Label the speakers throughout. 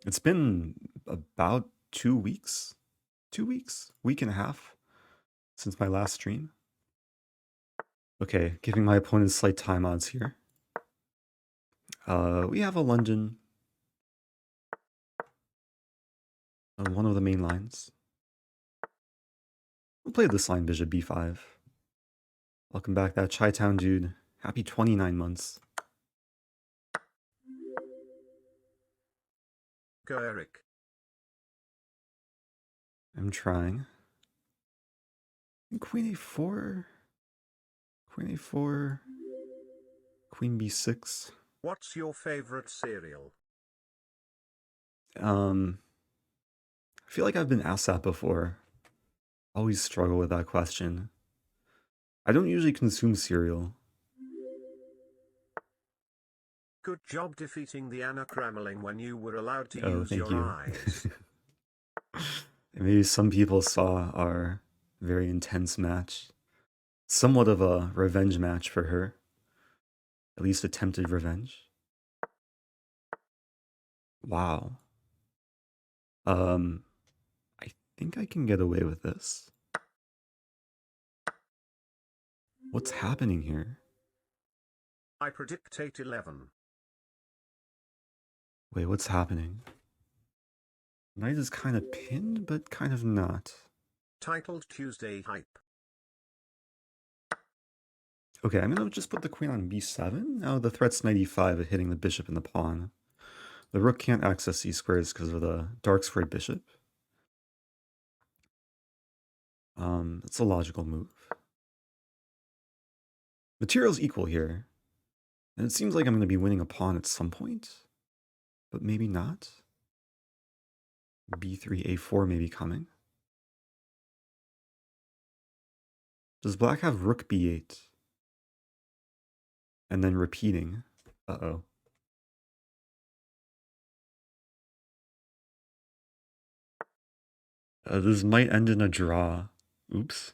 Speaker 1: It's been about 2 weeks. 2 weeks? Week and a half since my last stream. Okay, giving my opponent slight time odds here. We have a London on one of the main lines. We'll play this line, bishop b5. Welcome back, that Chi-Town dude. Happy 29 months.
Speaker 2: Go, Eric.
Speaker 1: I'm trying. Queen a4. Queen a4. Queen b6.
Speaker 2: What's your favorite cereal?
Speaker 1: I feel like I've been asked that before. Always struggle with that question. I don't usually consume cereal.
Speaker 2: Good job defeating the Anna Kremlin when you were allowed to
Speaker 1: Oh,
Speaker 2: use
Speaker 1: thank
Speaker 2: your
Speaker 1: you.
Speaker 2: eyes.
Speaker 1: Maybe some people saw our very intense match. Somewhat of a revenge match for her. At least attempted revenge. Wow. I think I can get away with this. What's happening here?
Speaker 2: I predict 8-11.
Speaker 1: Wait, what's happening? Knight is kind of pinned, but kind of not.
Speaker 2: Titled Tuesday Hype.
Speaker 1: Okay, I'm gonna just put the queen on b7. Now the threat's knight e5 at hitting the bishop and the pawn. The rook can't access these squares because of the dark squared bishop. It's a logical move. Material's equal here. And it seems like I'm going to be winning a pawn at some point. But maybe not. b3, a4 may be coming. Does black have rook b8? And then repeating. Uh-oh. This might end in a draw. Oops.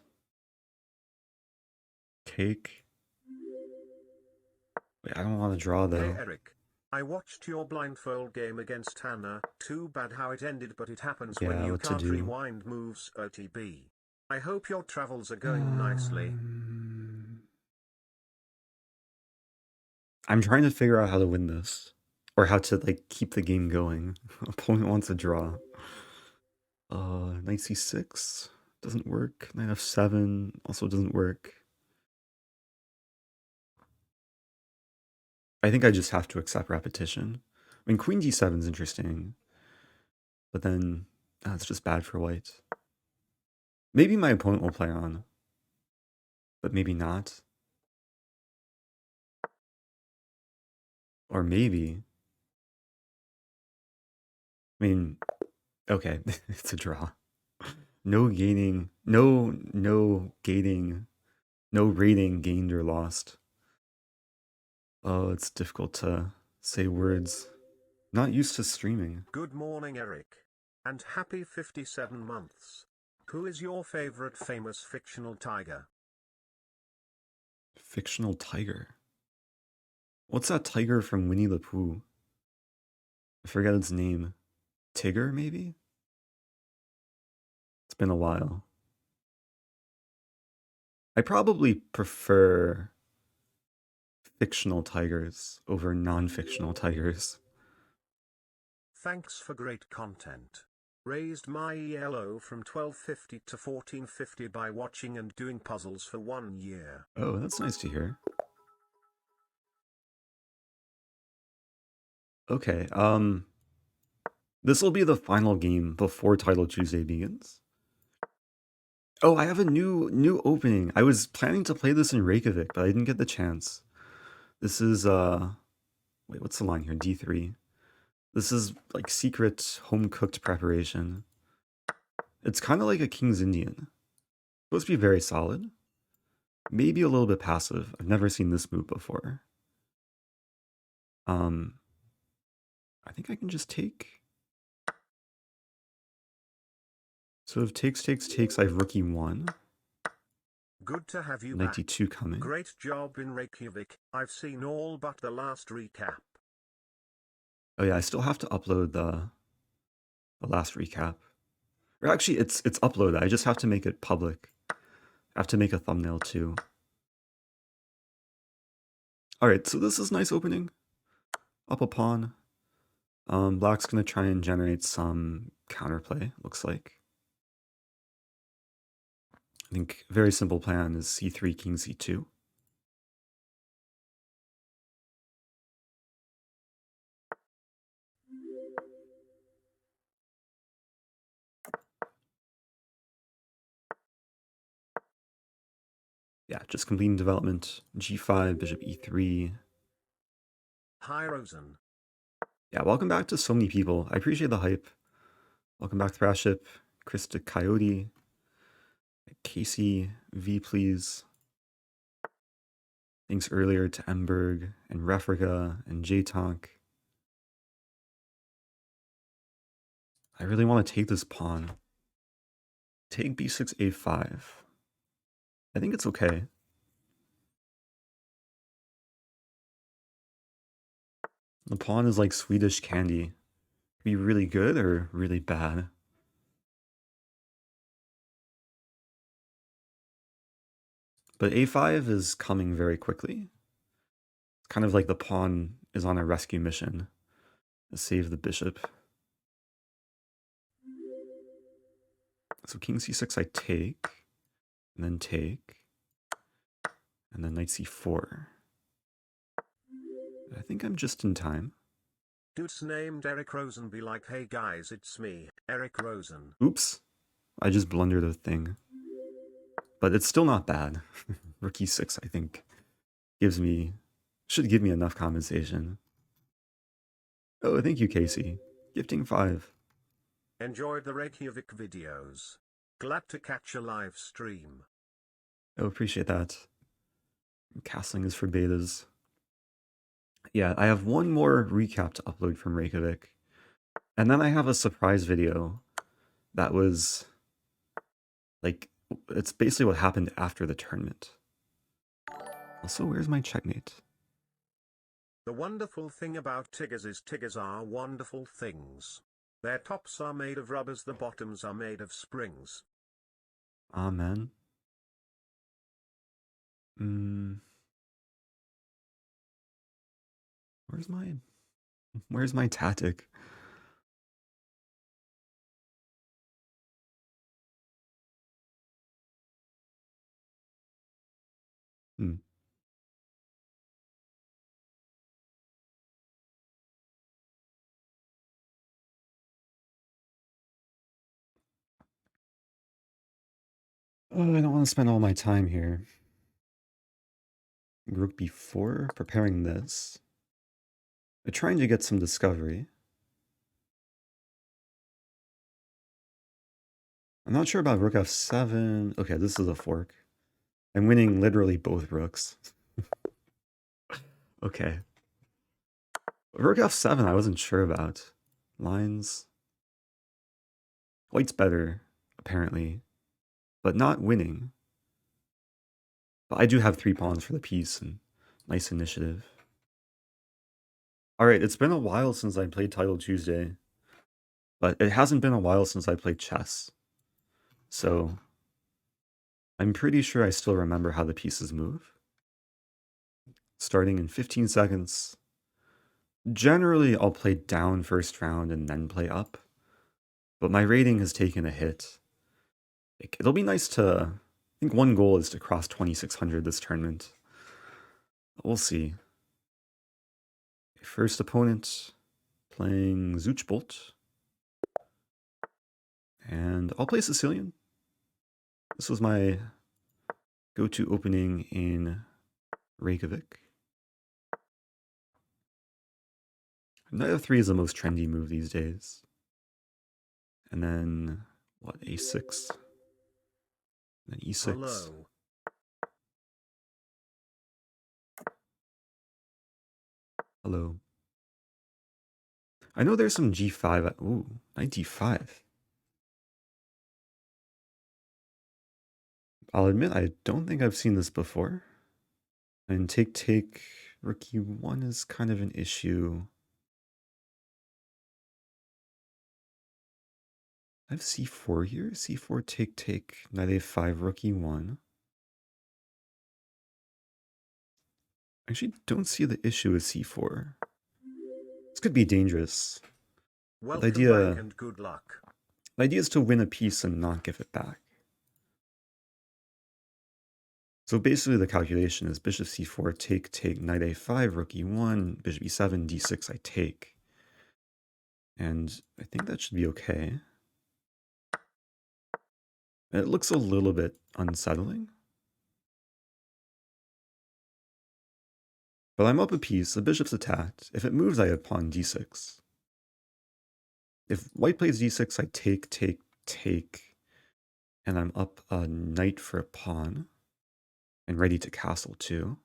Speaker 1: Take. Wait, I don't want to draw though.
Speaker 2: Hey Eric, I watched your blindfold game against Hannah. Too bad how it ended, but it happens when you can't rewind moves. OTB. I hope your travels are going nicely.
Speaker 1: I'm trying to figure out how to win this. Or how to like keep the game going. Opponent wants a draw. Knight c6 doesn't work. Knight f7 also doesn't work. I think I just have to accept repetition. I mean, queen d7 is interesting, but then it's just bad for white. Maybe my opponent will play on, but maybe not. Or maybe. I mean, okay, it's a draw. No gaining, no gating, no rating gained or lost. Oh, it's difficult to say words. Not used to streaming.
Speaker 2: Good morning, Eric. And happy 57 months. Who is your favorite famous fictional tiger?
Speaker 1: Fictional tiger? What's that tiger from Winnie the Pooh? I forget its name. Tigger, maybe? It's been a while. I probably prefer fictional tigers over non-fictional tigers.
Speaker 2: Thanks for great content. Raised my ELO from 1250 to 1450 by watching and doing puzzles for 1 year.
Speaker 1: Oh, that's nice to hear. Okay, this will be the final game before Title Tuesday begins. Oh, I have a new opening. I was planning to play this in Reykjavik, but I didn't get the chance. This is wait, what's the line here? D3. This is like secret home-cooked preparation. It's kind of like a King's Indian. Supposed to be very solid. Maybe a little bit passive. I've never seen this move before. I think I can just take. So if takes, I have rook e1.
Speaker 2: Good to have you
Speaker 1: Knight
Speaker 2: back.
Speaker 1: d2 coming.
Speaker 2: Great job in Reykjavik. I've seen all but the last recap.
Speaker 1: Oh yeah, I still have to upload the last recap. Or actually, it's uploaded. I just have to make it public. I have to make a thumbnail too. All right, so this is nice opening. Up a pawn. Black's gonna try and generate some counterplay, looks like. I think very simple plan is c3, king c2. Yeah, just completing development. g5, bishop e3.
Speaker 2: Hi, Rosen.
Speaker 1: Yeah, welcome back to so many people. I appreciate the hype. Welcome back, Thraship, Krista Coyote, Casey V, please. Thanks earlier to Emberg and Refrica and J-Tonk. I really want to take this pawn. Take b6, a5. I think it's okay. The pawn is like Swedish candy. Could be really good or really bad. But a5 is coming very quickly. It's kind of like the pawn is on a rescue mission to save the bishop. So king c6 I take, and then take, and then knight c4. I think I'm just in time.
Speaker 2: Dude's named Eric Rosen be like, hey guys, it's me, Eric Rosen.
Speaker 1: Oops, I just blundered a thing. But it's still not bad. Rook e6, I think, should give me enough compensation. Oh, thank you, Casey. Gifting 5.
Speaker 2: Enjoyed the Reykjavik videos. Glad to catch a live stream.
Speaker 1: Oh, appreciate that. Castling is for betas. Yeah, I have one more recap to upload from Reykjavik. And then I have a surprise video that was, like, it's basically what happened after the tournament. Also, where's my checkmate?
Speaker 2: The wonderful thing about Tigers is Tigers are wonderful things. Their tops are made of rubbers, the bottoms are made of springs.
Speaker 1: Amen. Where's my tactic? Oh, I don't want to spend all my time here. Rook b4, preparing this. I'm trying to get some discovery. I'm not sure about rook f7. Okay, this is a fork. I'm winning literally both rooks. Okay. Rook f7 I wasn't sure about. Lines. White's better, apparently. But not winning. But I do have 3 pawns for the piece and nice initiative. Alright, it's been a while since I played Title Tuesday. But it hasn't been a while since I played chess. So I'm pretty sure I still remember how the pieces move. Starting in 15 seconds. Generally, I'll play down first round and then play up. But my rating has taken a hit. It'll be nice to... I think one goal is to cross 2600 this tournament. We'll see. First opponent, playing Zoochbolt. And I'll play Sicilian. This was my go-to opening in Reykjavik. Knight f3 is the most trendy move these days. And then, what, a6? Then e6.
Speaker 2: Hello.
Speaker 1: Hello. I know there's some g5. Ooh, knight d5. I'll admit, I don't think I've seen this before. And take, rook e1 is kind of an issue. I have c4 here. c4, take, knight a5, rook e1. I actually don't see the issue with c4. This could be dangerous.
Speaker 2: Welcome back and good luck.
Speaker 1: The idea is to win a piece and not give it back. So basically the calculation is bishop c4, take, knight a5, rook e1, bishop e7, d6, I take. And I think that should be okay. It looks a little bit unsettling. But I'm up a piece, the bishop's attacked. If it moves, I have pawn d6. If white plays d6, I take, and I'm up a knight for a pawn, and ready to castle too.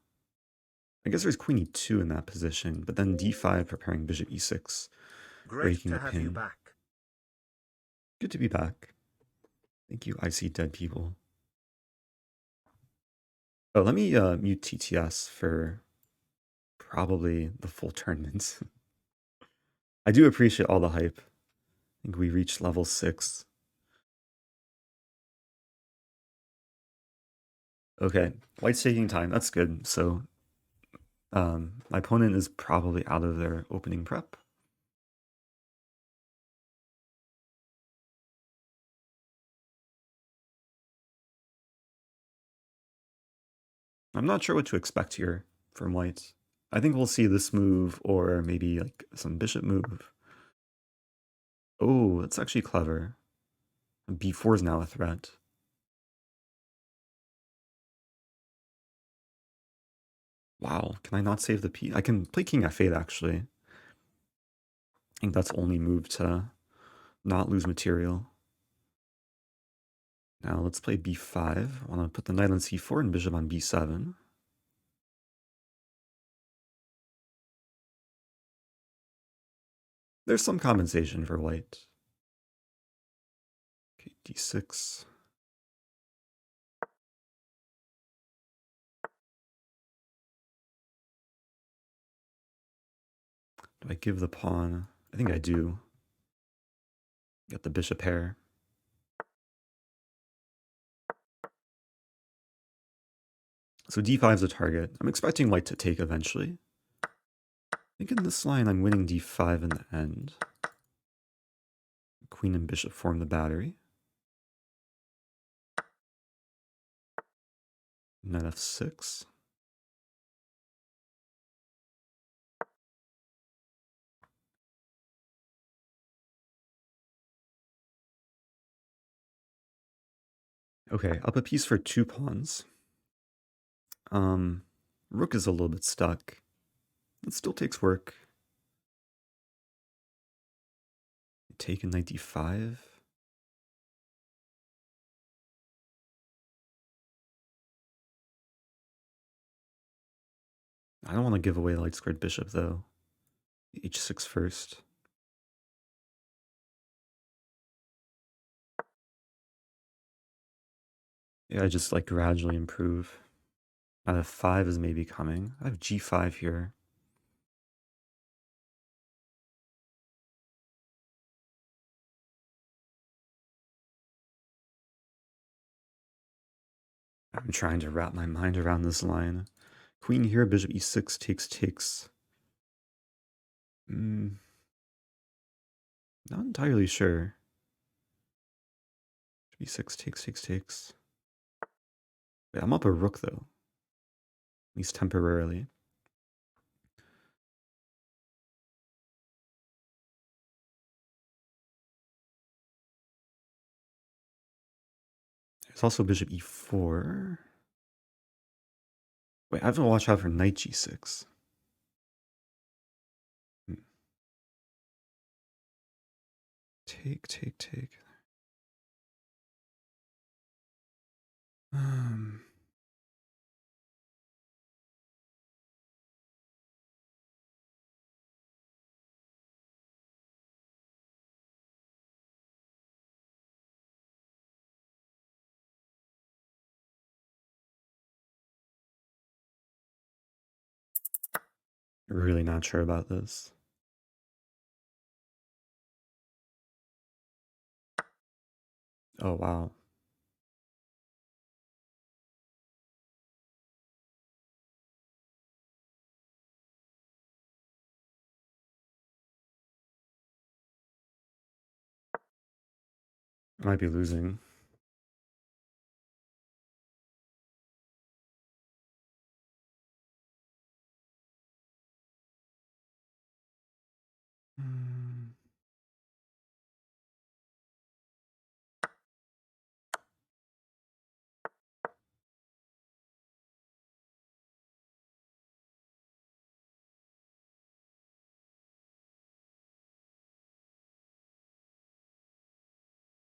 Speaker 1: I guess there's queen e2 in that position, but then d5 preparing bishop e6, breaking a pin.
Speaker 2: You back.
Speaker 1: Good to be back. Thank you, I see dead people. Oh, let me mute TTS for probably the full tournament. I do appreciate all the hype. I think we reached level 6. Okay, white's taking time. That's good. So my opponent is probably out of their opening prep. I'm not sure what to expect here from white. I think we'll see this move or maybe like some bishop move. Oh, that's actually clever. b4 is now a threat. Wow, can I not save the piece? I can play king f8 actually. I think that's only move to not lose material. Now let's play b5. I want to put the knight on c4 and bishop on b7. There's some compensation for white. Okay, d6. Do I give the pawn? I think I do. Get the bishop pair. So d5 is a target. I'm expecting white to take eventually. I think in this line I'm winning d5 in the end. Queen and bishop form the battery. Knight f6. Okay, up a piece for 2 pawns. Rook is a little bit stuck. It still takes work. Take a knight d5. I don't want to give away the light squared bishop though. h6 first. Yeah, I just like gradually improve. Knight f5 is maybe coming. I have g5 here. I'm trying to wrap my mind around this line. Queen here, bishop e6 takes. Not entirely sure. b6 takes. Wait, I'm up a rook though. At least temporarily. There's also bishop e4. Wait, I have to watch out for knight g6. Take. Really not sure about this. Oh, wow. I might be losing.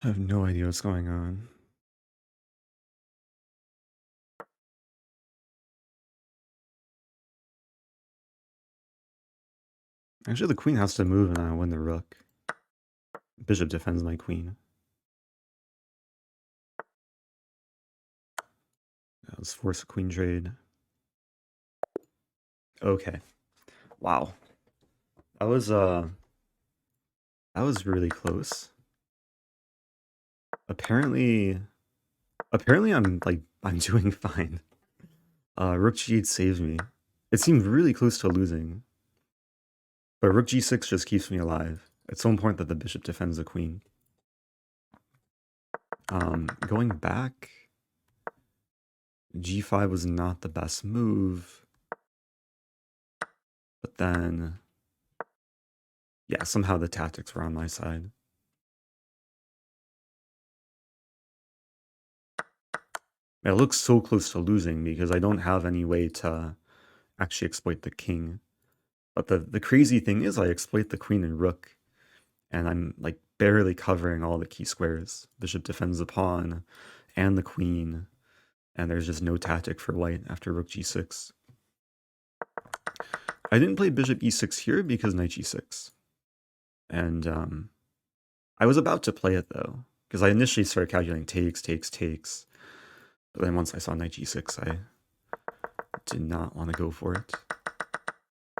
Speaker 1: I have no idea what's going on. Actually, the queen has to move and I win the rook. Bishop defends my queen. Let's force a queen trade. Okay. Wow. That was really close. Apparently I'm doing fine. Rook g8 saved me. It seemed really close to losing. But rook g6 just keeps me alive. It's so important that the bishop defends the queen. Going back, g5 was not the best move. But then, yeah, somehow the tactics were on my side. It looks so close to losing because I don't have any way to actually exploit the king. But the crazy thing is I exploit the queen and rook, and I'm like barely covering all the key squares. Bishop defends the pawn and the queen, and there's just no tactic for white after rook g6. I didn't play bishop e6 here because knight g6. And I was about to play it though, because I initially started calculating takes. But then once I saw knight g6, I did not want to go for it.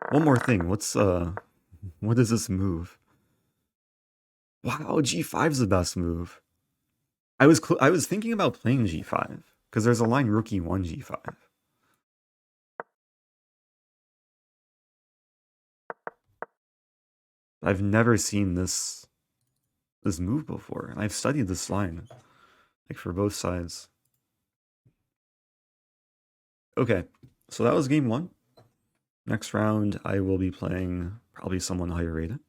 Speaker 1: One more thing, what is this move? Wow, g5's the best move. I was thinking about playing g5 because there's a line rook e1 g5. I've never seen this move before, and I've studied this line like for both sides. Okay, so that was game one. Next round, I will be playing probably someone higher rated.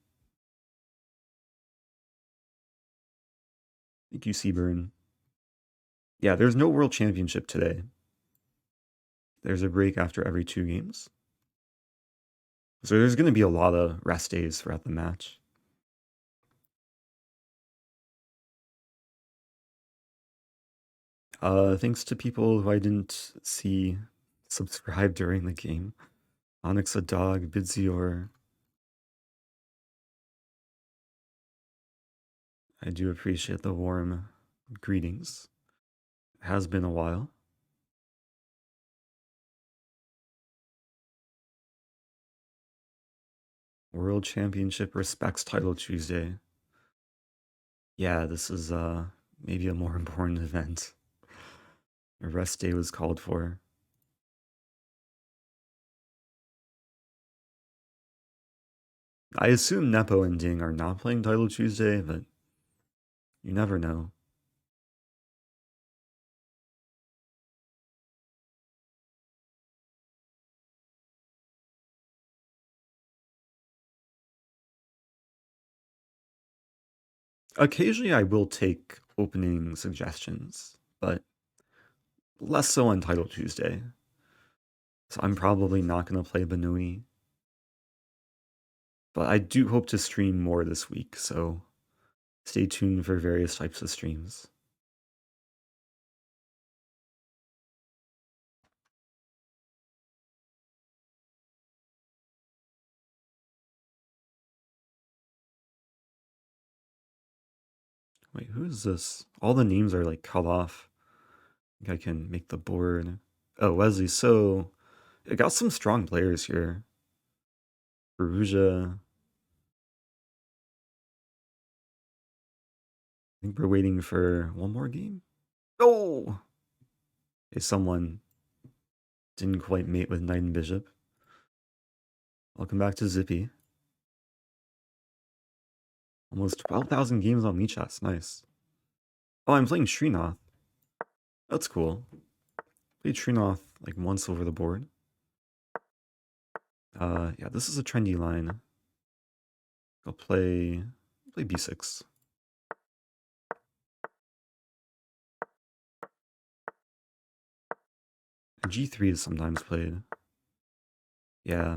Speaker 1: Thank you, Seaburn. Yeah, there's no World Championship today. There's a break after every 2 games. So there's going to be a lot of rest days throughout the match. Thanks to people who I didn't see subscribe during the game. Onyx a Dog, Bidzior. I do appreciate the warm greetings. It has been a while. World Championship Respects Title Tuesday. Yeah, this is maybe a more important event. A rest day was called for. I assume Nepo and Ding are not playing Title Tuesday, but you never know. Occasionally I will take opening suggestions, but less so on Title Tuesday. So I'm probably not going to play Benoni. But I do hope to stream more this week, so stay tuned for various types of streams. Wait, who is this? All the names are like cut off. I think I can make the board. Oh, Wesley. So it got some strong players here. Perugia. think we're waiting for one more game. Oh! Okay, someone didn't quite mate with knight and bishop. Welcome back to Zippy. Almost 12,000 games on Lichess. Nice. Oh, I'm playing Srinath. That's cool. Played Srinath like once over the board. Yeah, this is a trendy line. I'll play b6. G3 is sometimes played. Yeah.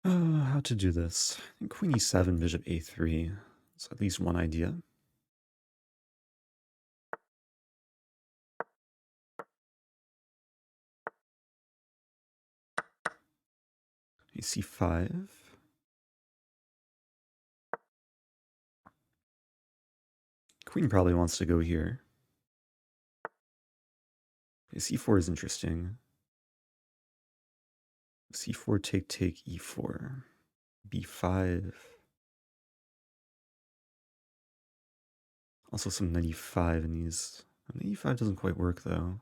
Speaker 1: How to do this? I think Queen e7, Bishop a3. That's at least one idea. c5. Queen probably wants to go here. c4 is interesting. c4 take e4. b5. Also some knight e5 in these. Knight e5 doesn't quite work though.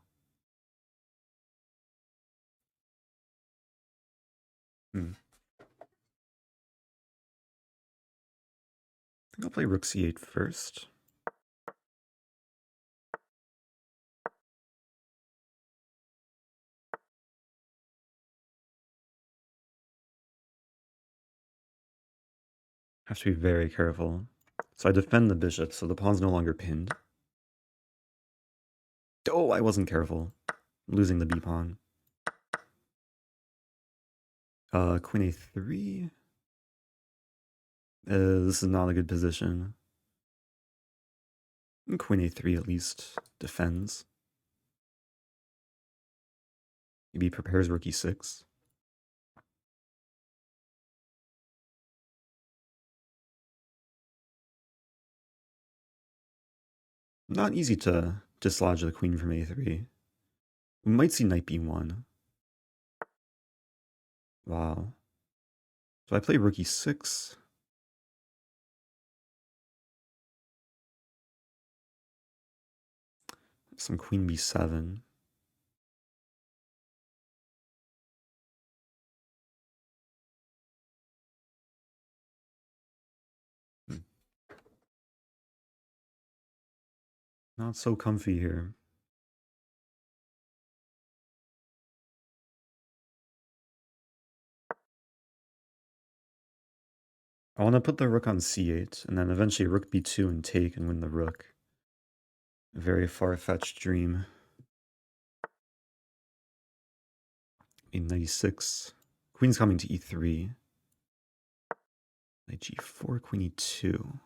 Speaker 1: I think I'll play rook c8 first. Have to be very careful. So I defend the bishop, so the pawn's no longer pinned. Oh, I wasn't careful. Losing the b pawn. Queen a3. This is not a good position. Queen a3 at least defends. Maybe prepares rook e6. Not easy to dislodge the queen from a3. We might see knight b1. Wow. So I play rook e6. Some queen b7. Not so comfy here. I want to put the rook on c8, and then eventually rook b2 and take and win the rook. A very far-fetched dream. Knight e6. Queen's coming to e3. Knight g4, queen e2.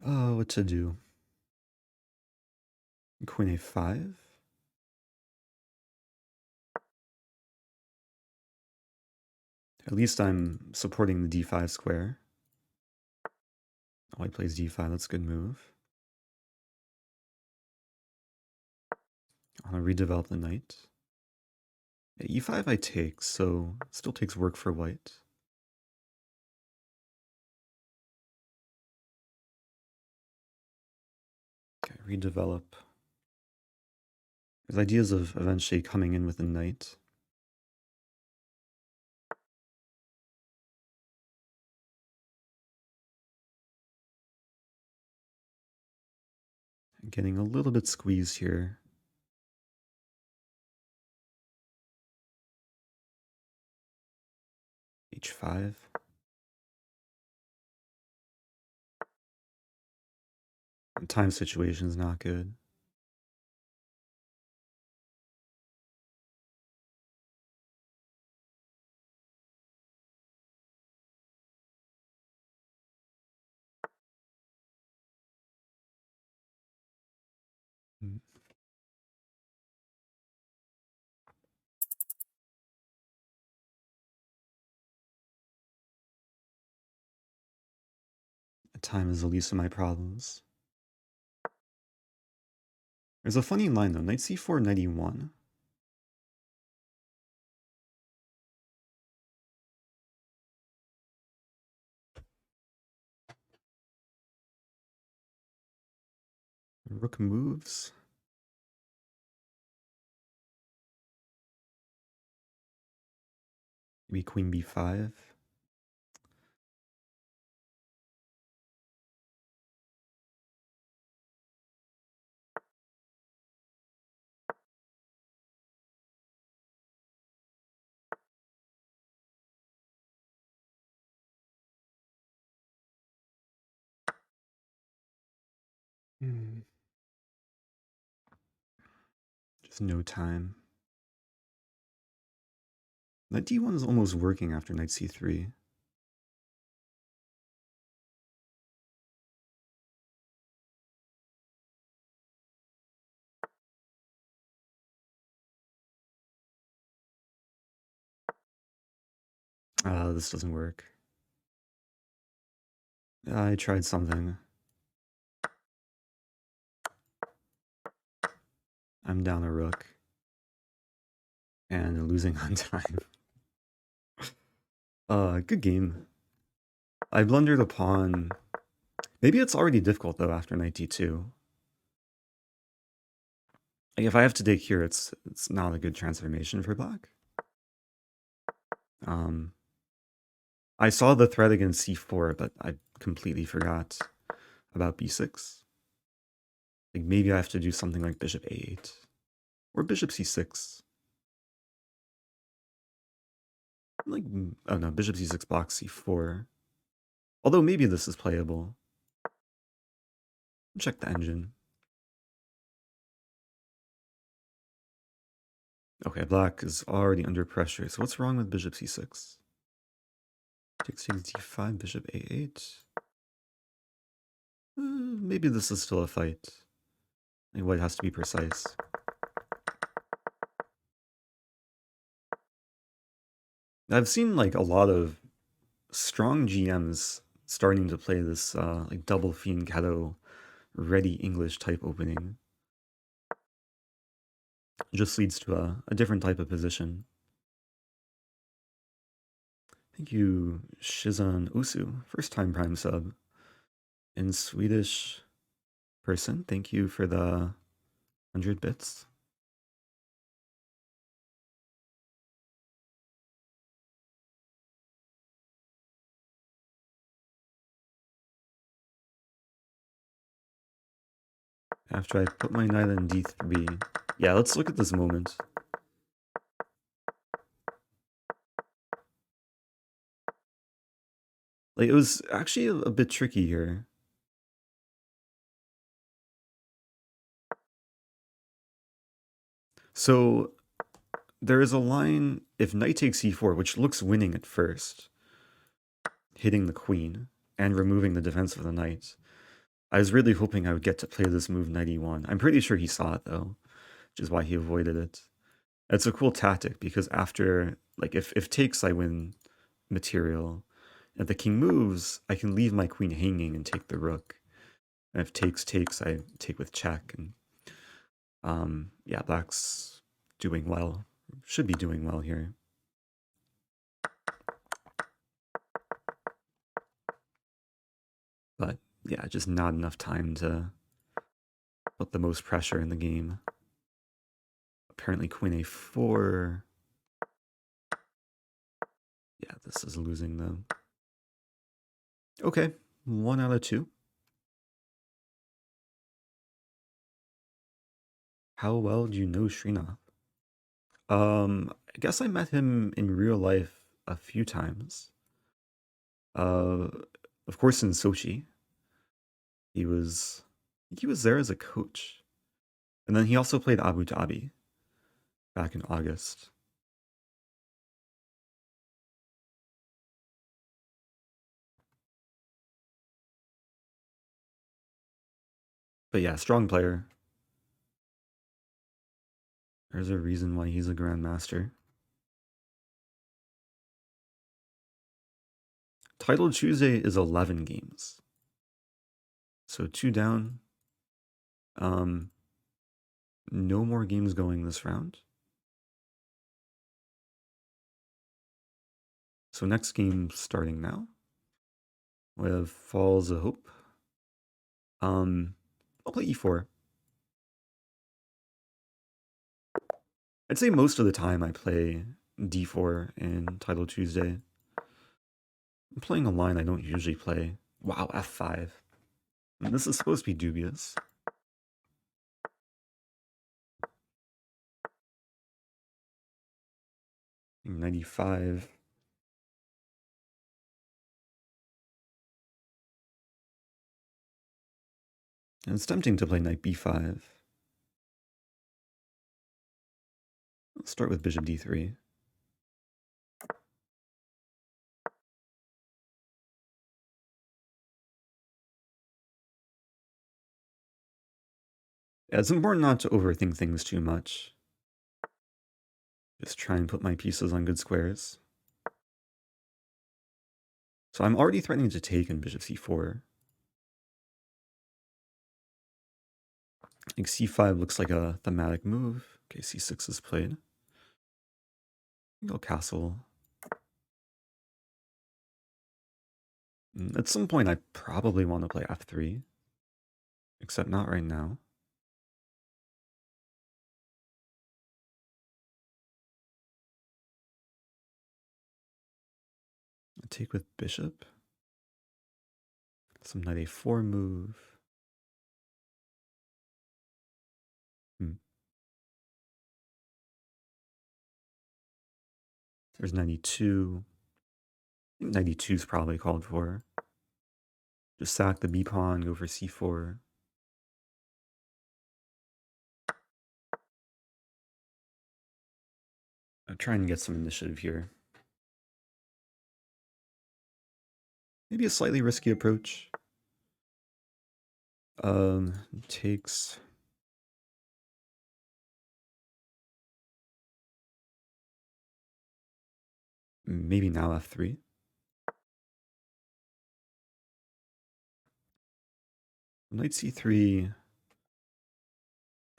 Speaker 1: Oh, what to do? Queen a5. At least I'm supporting the d5 square. Oh, he plays d5. That's a good move. I want to redevelop the knight. At e5 I take, so it still takes work for white. Okay, redevelop. There's ideas of eventually coming in with a knight. Getting a little bit squeezed here. h5. The time situation is not good. Time is the least of my problems. There's a funny line though. Knight c4, knight e1. Rook moves. Maybe queen b5. Just no time. Knight d1 is almost working after knight c3. This doesn't work. I tried something. I'm down a rook. And losing on time. Good game. I blundered a pawn. Maybe it's already difficult though after knight d2. Like if I have to take here, it's not a good transformation for black. I saw the threat against c4, but I completely forgot about b6. Like maybe I have to do something like bishop a8 or bishop c6. Like, oh no, bishop c6 blocks c4. Although maybe this is playable. Check the engine. Okay, black is already under pressure. So what's wrong with bishop c6? Takes d5, bishop a8. Maybe this is still a fight. Like white has to be precise. I've seen like a lot of strong GMs starting to play this like double fianchetto ready English type opening. It just leads to a different type of position. Thank you, Shizan Usu, first time Prime sub. In Swedish person, thank you for the 100 bits. After I put my knight on d3. Yeah, let's look at this moment. Like, it was actually a bit tricky here. So, there is a line, if knight takes e4, which looks winning at first, hitting the queen, and removing the defense of the knight. I was really hoping I would get to play this move knight e1. I'm pretty sure he saw it, though, which is why he avoided it. It's a cool tactic, because after, like, if takes, I win material. If the king moves, I can leave my queen hanging and take the rook. And if takes, I take with check. And yeah, black's doing well. Should be doing well here. But yeah, just not enough time to put the most pressure in the game. Apparently queen a4. Yeah, this is losing though. Okay, 1 out of 2. How well do you know Srinath? I guess I met him in real life a few times. Of course in Sochi. He was there as a coach. And then he also played Abu Dhabi back in August. But yeah, strong player. There's a reason why he's a grandmaster. Title Tuesday is 11 games. So 2 down. No more games going this round. So next game starting now. We have Falls of Hope. I'll play e4. I'd say most of the time I play d4 in Title Tuesday. I'm playing a line I don't usually play. Wow, f5. And this is supposed to be dubious. 95. And it's tempting to play knight b5. Let's start with bishop d3. Yeah, it's important not to overthink things too much. Just try and put my pieces on good squares. So I'm already threatening to take in bishop c4. I think c5 looks like a thematic move. Okay, c6 is played. Go castle. At some point I probably want to play f3. Except not right now. I take with bishop. Some knight a4 move. There's 92. I think 92 is probably called for. Just sack the b pawn, go for c4. I'm trying to get some initiative here. Maybe a slightly risky approach. Takes. Maybe now f3. Knight c3.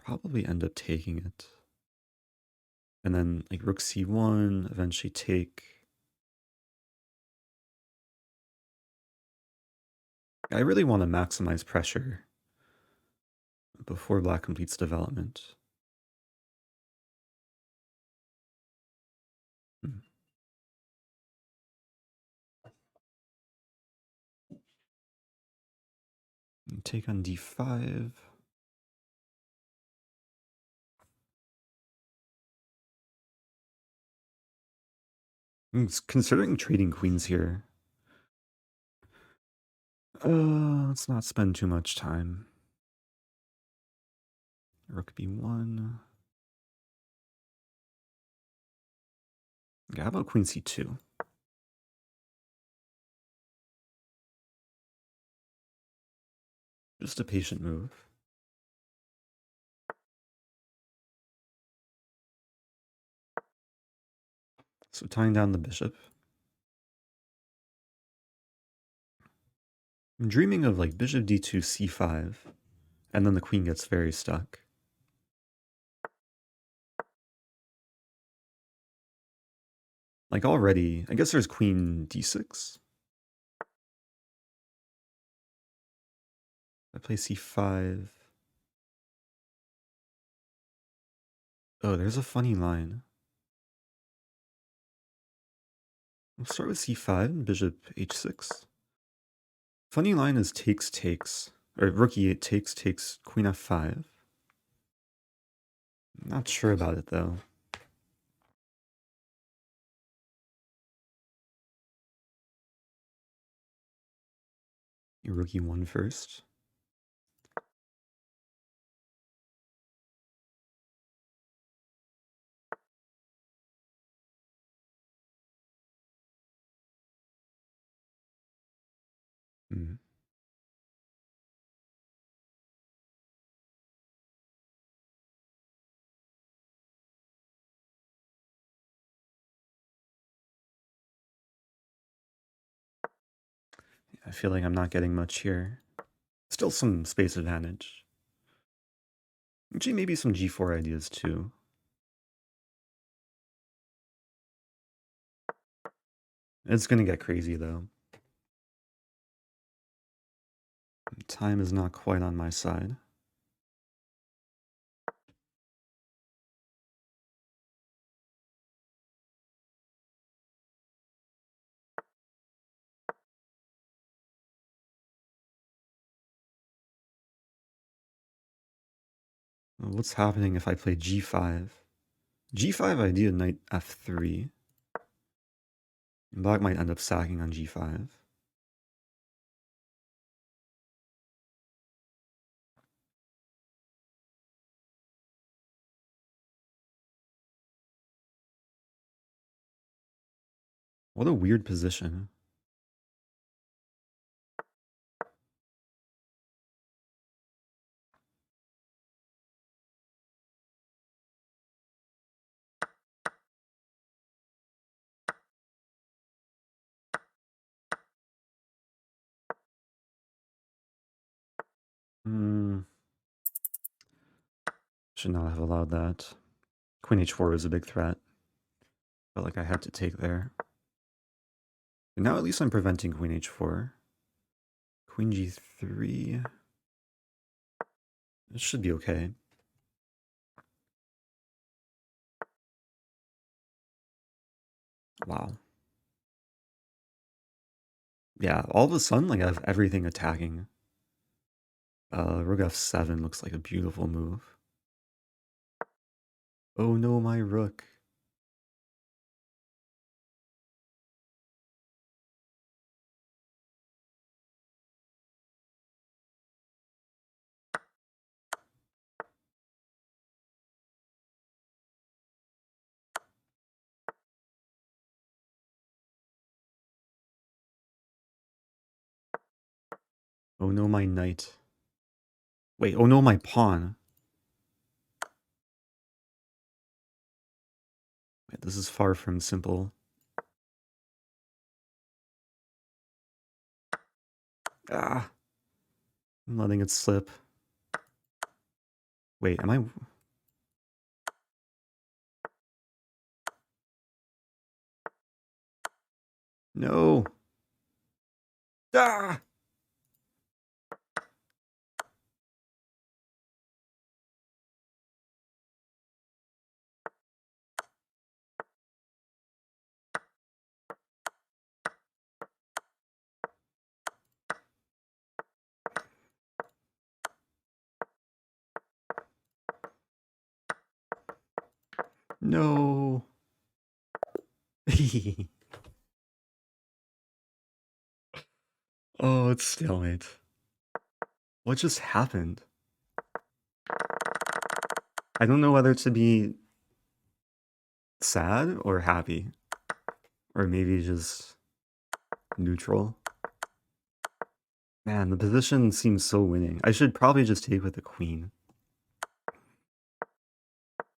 Speaker 1: Probably end up taking it. And then like rook c1, eventually take. I really want to maximize pressure before black completes development. Take on d5. I'm considering trading queens here. Let's not spend too much time. Rook b1. Yeah, how about queen c2? Just a patient move. So tying down the bishop. I'm dreaming of like bishop d2, c5, and then the queen gets very stuck. Like already, I guess there's queen d6. I play c5. Oh, there's a funny line. We'll start with c5 and bishop h6. Funny line is takes, takes. Or rook e8 takes, takes, queen f5. Not sure about it though. Rook e1 first. I feel like I'm not getting much here. Still some space advantage. Actually, maybe some g4 ideas too. It's gonna get crazy though. Time is not quite on my side. What's happening if I play g5? g5 idea, knight f3. Black might end up sacking on g5. What a weird position. Should not have allowed that. Queen h4 was a big threat. Felt like I had to take there. And now at least I'm preventing queen h4. Queen g3. This should be okay. Wow. Yeah, all of a sudden, like, I have everything attacking. Rook f7 looks like a beautiful move. Oh no, my rook. Oh no, my knight. Wait, oh no, my pawn. Wait, this is far from simple. Ah. I'm letting it slip. Wait, am I... No. Ah! No. Oh, it's stalemate. What just happened? I don't know whether to be sad or happy. Or maybe just neutral. Man, the position seems so winning. I should probably just take with the queen.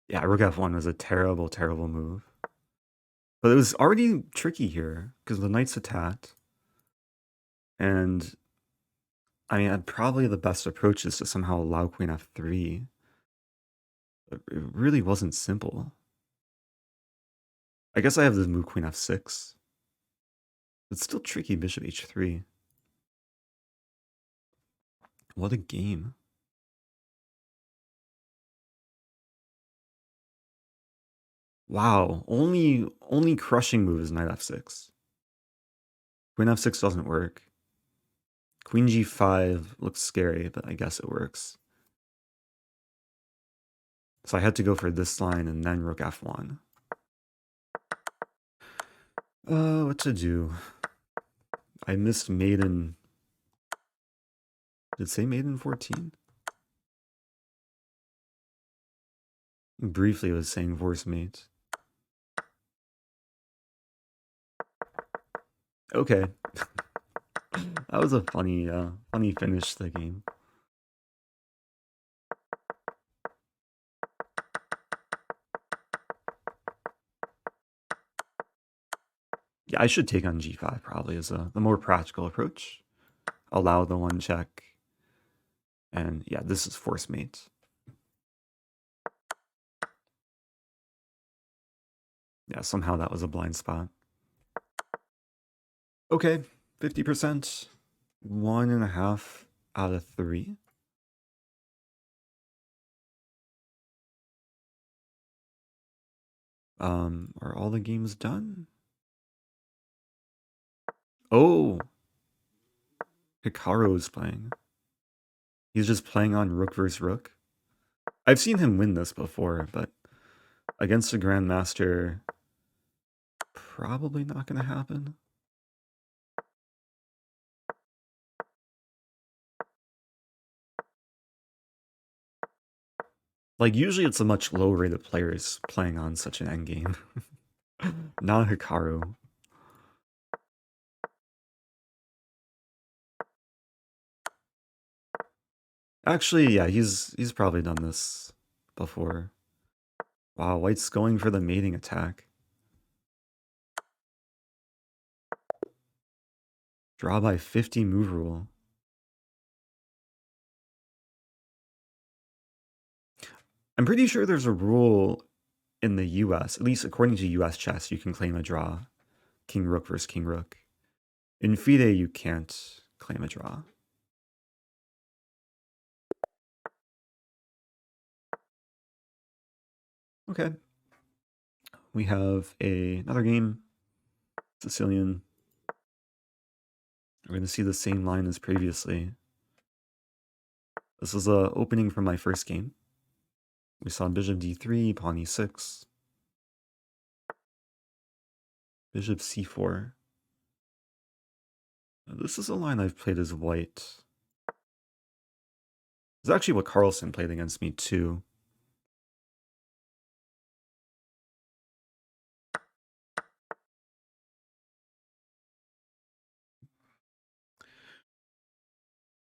Speaker 1: Yeah, rook f1 was a terrible, terrible move. But it was already tricky here, because the knight's attacked. And, I mean, probably the best approach is to somehow allow queen f3. But it really wasn't simple. I guess I have this move queen f6. It's still tricky, bishop h3. What a game. Wow, only crushing move is knight f6. Queen f6 doesn't work. Queen g5 looks scary, but I guess it works. So I had to go for this line and then rook f1. What to do? I missed maiden. Did it say maiden 14? Briefly it was saying force mate. Okay. That was a funny finish to the game. Yeah, I should take on g5 probably as the more practical approach. Allow the one check. And yeah, this is force mate. Yeah, somehow that was a blind spot. Okay, 50%. 1.5 out of 3. Are all the games done? Oh! Hikaru is playing. He's just playing on rook versus rook. I've seen him win this before, but against a grandmaster, probably not going to happen. Like, usually it's a much lower rated players playing on such an endgame. Not Hikaru. Actually, yeah, he's probably done this before. Wow, white's going for the mating attack. Draw by 50 move rule. I'm pretty sure there's a rule in the US, at least according to US chess, you can claim a draw. King rook versus king rook. In FIDE, you can't claim a draw. Okay. We have another game. Sicilian. We're going to see the same line as previously. This is a opening from my first game. We saw bishop d3, pawn e6. Bishop c4. This is a line I've played as white. It's actually what Carlsen played against me too.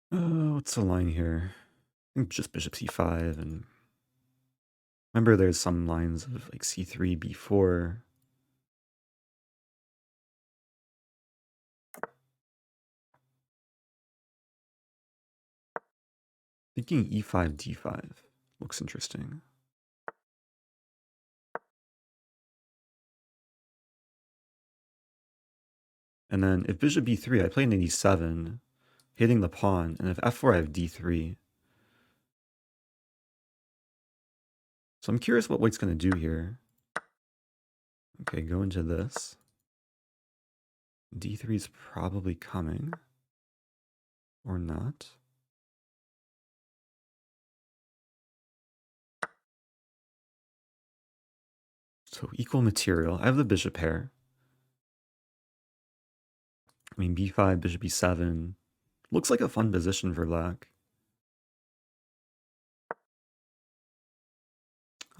Speaker 1: What's the line here? I think just bishop c5, and remember there's some lines of like c3, b4. Thinking e5, d5 looks interesting. And then if bishop b3, I play knight e7, hitting the pawn, and if f4, I have d3. So I'm curious what white's going to do here. Okay, go into this. d3 is probably coming. Or not. So equal material. I have the bishop pair. I mean, b5, bishop e7. Looks like a fun position for black.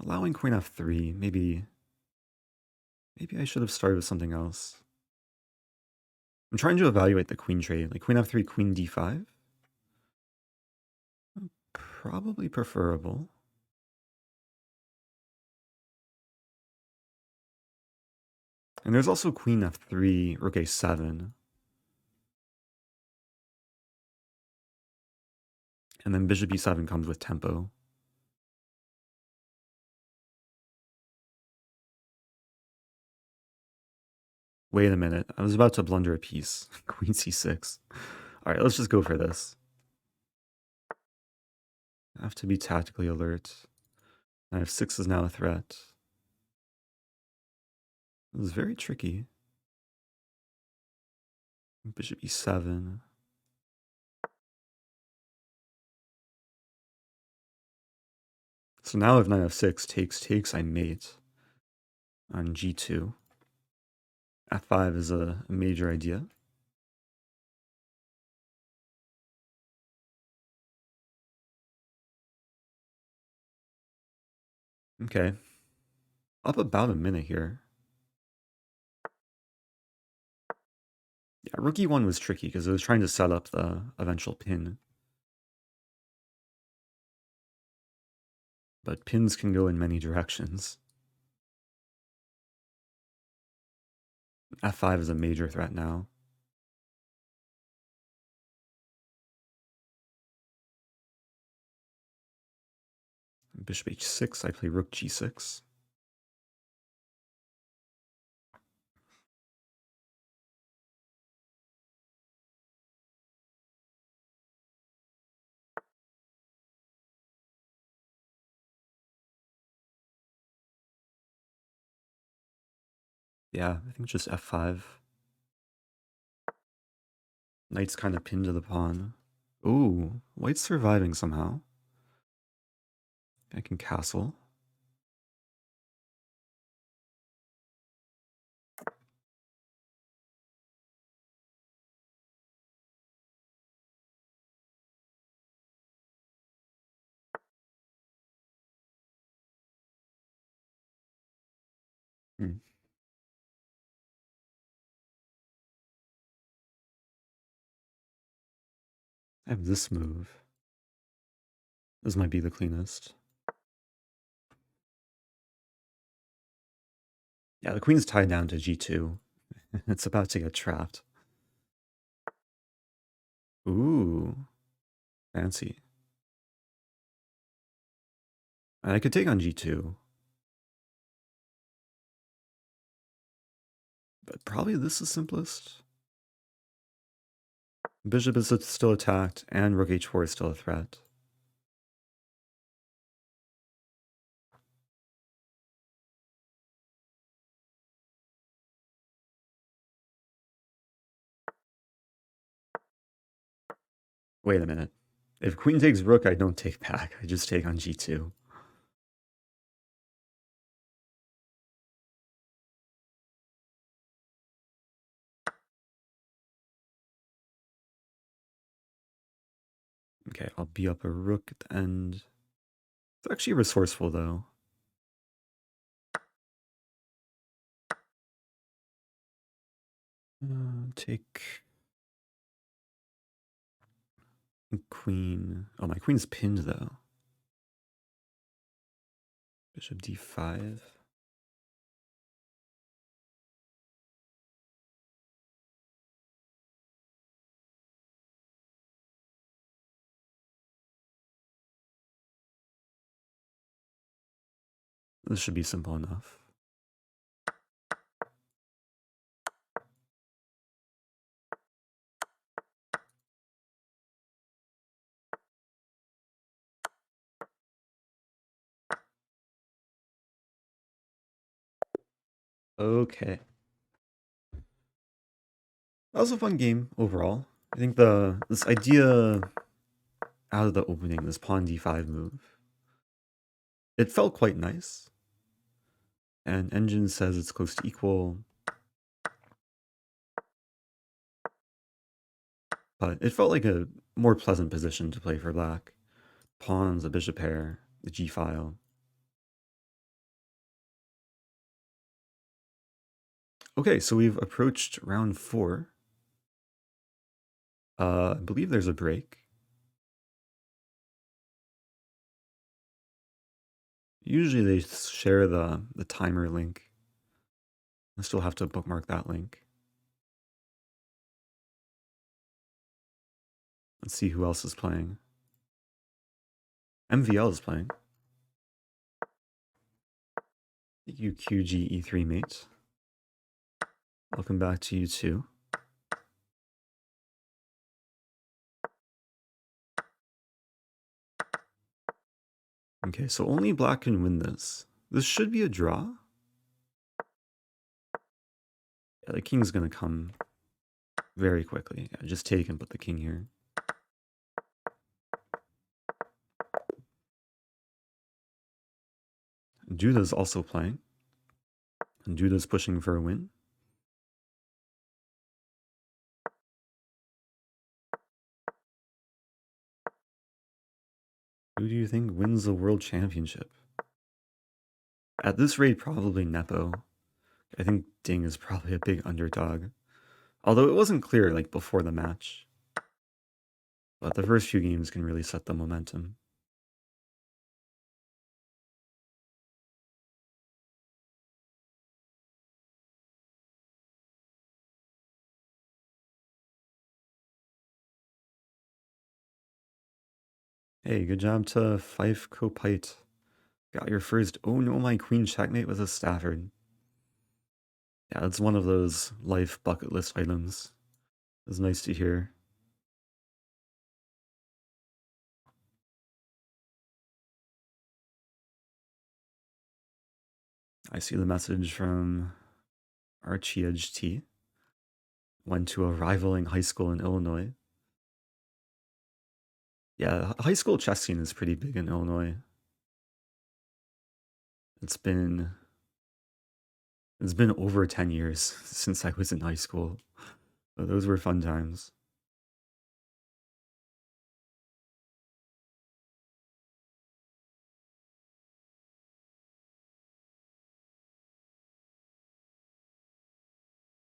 Speaker 1: Allowing queen f3. Maybe I should have started with something else. I'm trying to evaluate the queen trade. Like queen f3, queen d5. Probably preferable. And there's also queen f3, rook a7. And then bishop e7 comes with tempo. Wait a minute. I was about to blunder a piece. Queen c6. All right, let's just go for this. I have to be tactically alert. Knight f6 is now a threat. This is very tricky. Bishop e7. So now if knight f6 takes, I mate on g2. f5 is a major idea. Okay. Up about a minute here. Yeah, rook e1 was tricky because it was trying to set up the eventual pin. But pins can go in many directions. f5 is a major threat now. Bishop h6, I play rook g6. Yeah, I think just f5. Knight's kind of pinned to the pawn. Ooh, white's surviving somehow. I can castle. Hmm. I have this move. This might be the cleanest. Yeah, the queen's tied down to g2. It's about to get trapped. Ooh, fancy. I could take on g2. But probably this is simplest. Bishop is still attacked, and rook h4 is still a threat. Wait a minute. If queen takes rook, I don't take back. I just take on g2. Okay, I'll be up a rook at the end. It's actually resourceful, though. Take queen. Oh, my queen's pinned, though. Bishop d5. This should be simple enough. Okay. That was a fun game overall. I think this idea out of the opening, this pawn d5 move, it felt quite nice. And Engine says it's close to equal. But it felt like a more pleasant position to play for black. Pawns, a bishop pair, the g-file. Okay, so we've approached round 4. I believe there's a break. Usually they share the timer link. I still have to bookmark that link. Let's see who else is playing. MVL is playing. Thank you, QG E3 mate. Welcome back to you too. Okay, so only black can win this. This should be a draw. Yeah, the king's gonna come very quickly. Yeah, just take and put the king here. Duda's also playing. And Duda's pushing for a win. Who do you think wins the world championship? At this rate, probably Nepo. I think Ding is probably a big underdog. Although it wasn't clear like before the match. But the first few games can really set the momentum. Hey, good job to Fife Kopite. Got your first, oh no, my queen checkmate with a Stafford. Yeah, that's one of those life bucket list items. It's nice to hear. I see the message from Archie Edge T. Went to a rivaling high school in Illinois. Yeah, high school chess scene is pretty big in Illinois. It's been over 10 years since I was in high school. But those were fun times.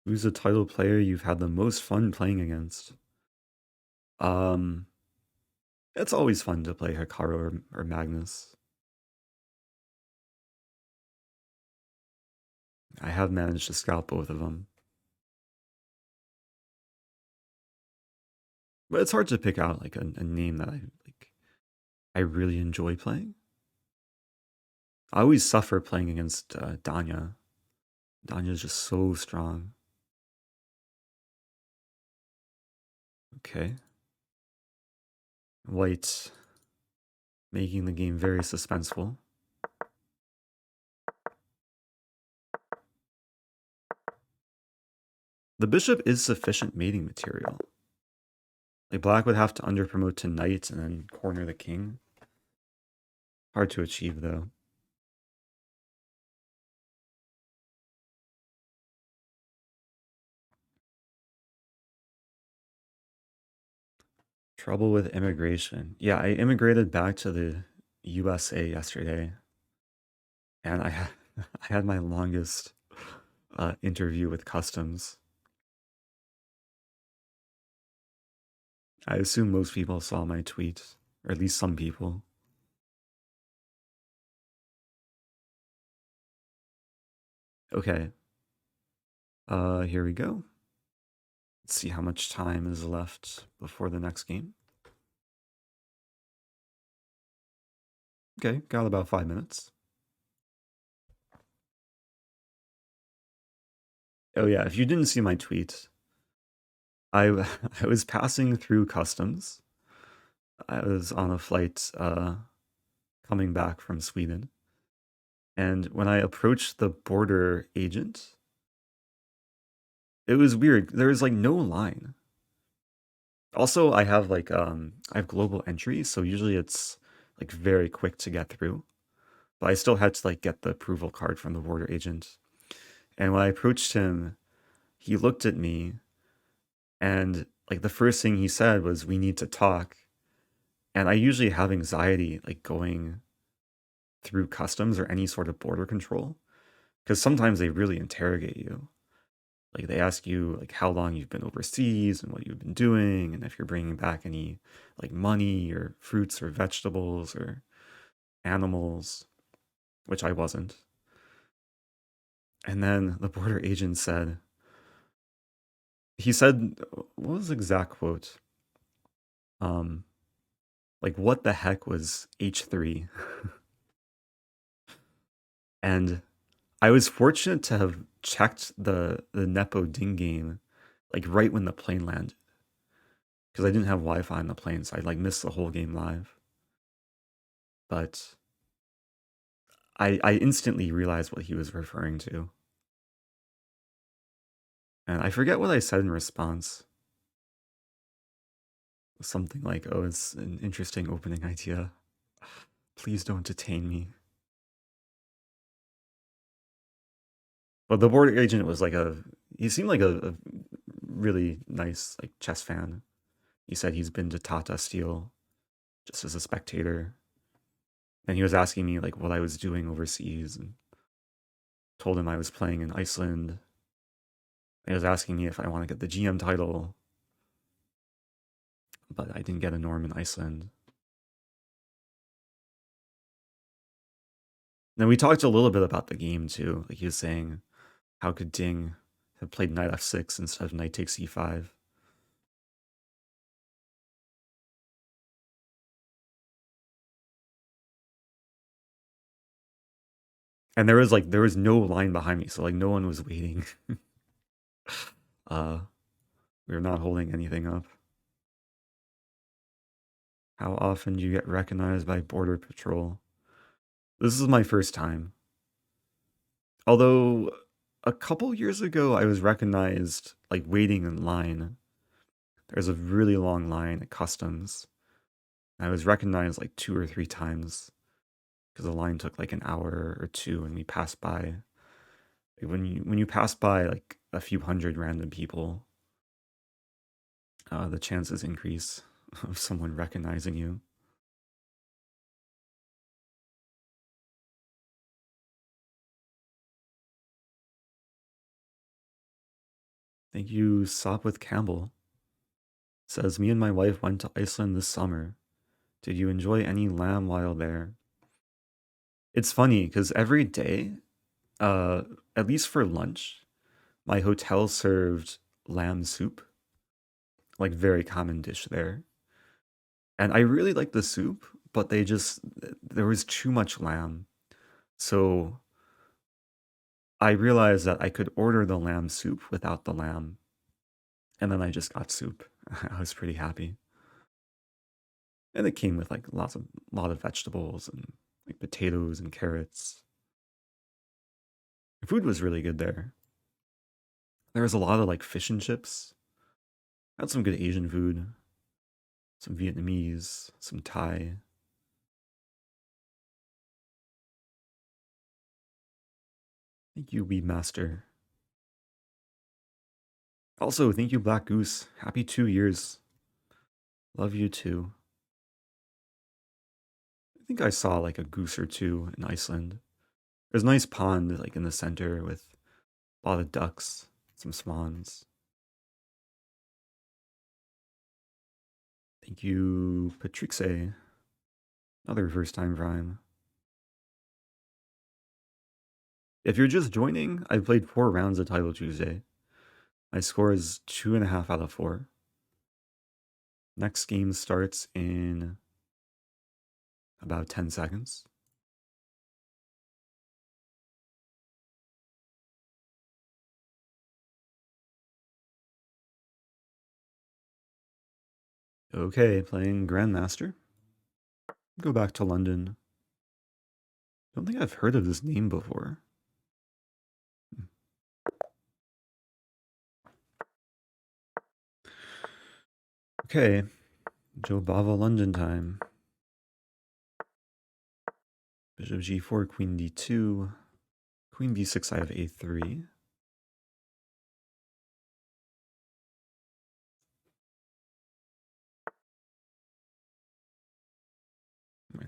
Speaker 1: Who's the title player you've had the most fun playing against? It's always fun to play Hikaru or Magnus. I have managed to scalp both of them. But it's hard to pick out like a name that I really enjoy playing. I always suffer playing against Danya. Danya's just so strong. Okay. White making the game very suspenseful. The bishop is sufficient mating material. Like black would have to underpromote to knight and then corner the king. Hard to achieve though. Trouble with immigration. Yeah, I immigrated back to the USA yesterday, and I had my longest interview with customs. I assume most people saw my tweet, or at least some people. Okay. Here we go. Let's see how much time is left before the next game. Okay, got about 5 minutes. Oh yeah, if you didn't see my tweet, I I was passing through customs. I was on a flight coming back from Sweden. And when I approached the border agent, it was weird. There was like no line. Also, I have I have global entry, so usually it's like very quick to get through. But I still had to like get the approval card from the border agent. And when I approached him, he looked at me and like the first thing he said was, "We need to talk." And I usually have anxiety like going through customs or any sort of border control because sometimes they really interrogate you. Like they ask you like how long you've been overseas and what you've been doing and if you're bringing back any like money or fruits or vegetables or animals, which I wasn't. And then the border agent said, he said, what was the exact quote? Like what the heck was H3? And I was fortunate to have checked the Nepo Ding game like right when the plane landed because I didn't have Wi-Fi on the plane, so I like missed the whole game live. But I instantly realized what he was referring to. And I forget what I said in response. Something like, oh, it's an interesting opening idea. Please don't detain me. But the border agent was like he seemed like a really nice like chess fan. He said he's been to Tata Steel just as a spectator. And he was asking me like what I was doing overseas and told him I was playing in Iceland. And he was asking me if I want to get the GM title, but I didn't get a norm in Iceland. Then we talked a little bit about the game too. Like he was saying, how could Ding have played knight f6 instead of knight takes e5? And there was no line behind me, so like no one was waiting. uh, we were not holding anything up. How often do you get recognized by Border Patrol? This is my first time. Although a couple years ago, I was recognized like waiting in line. There's a really long line at customs. I was recognized like 2 or 3 times because the line took like an hour or two, and we passed by. Like, when you pass by like a few hundred random people, the chances increase of someone recognizing you. Thank you, Sopwith Campbell. Says, me and my wife went to Iceland this summer. Did you enjoy any lamb while there? It's funny because every day, uh, at least for lunch, my hotel served lamb soup, like very common dish there. And I really liked the soup, but there was too much lamb. So I realized that I could order the lamb soup without the lamb. And then I just got soup. I was pretty happy. And it came with like lot of vegetables and like potatoes and carrots. The food was really good there. There was a lot of like fish and chips. I had some good Asian food, some Vietnamese, some Thai. Thank you, Weeb Master. Also, thank you, Black Goose. Happy 2 years. Love you too. I think I saw like a goose or two in Iceland. There's a nice pond like in the center with a lot of ducks, some swans. Thank you, Patrixe. Another first time Prime. If you're just joining, I've played 4 rounds of Title Tuesday. My score is 2.5 out of 4. Next game starts in about 10 seconds. Okay, playing Grandmaster. Go back to London. Don't think I've heard of this name before. Okay, Joe Bava London time. Bishop g4, queen d2, queen b6, I have a3.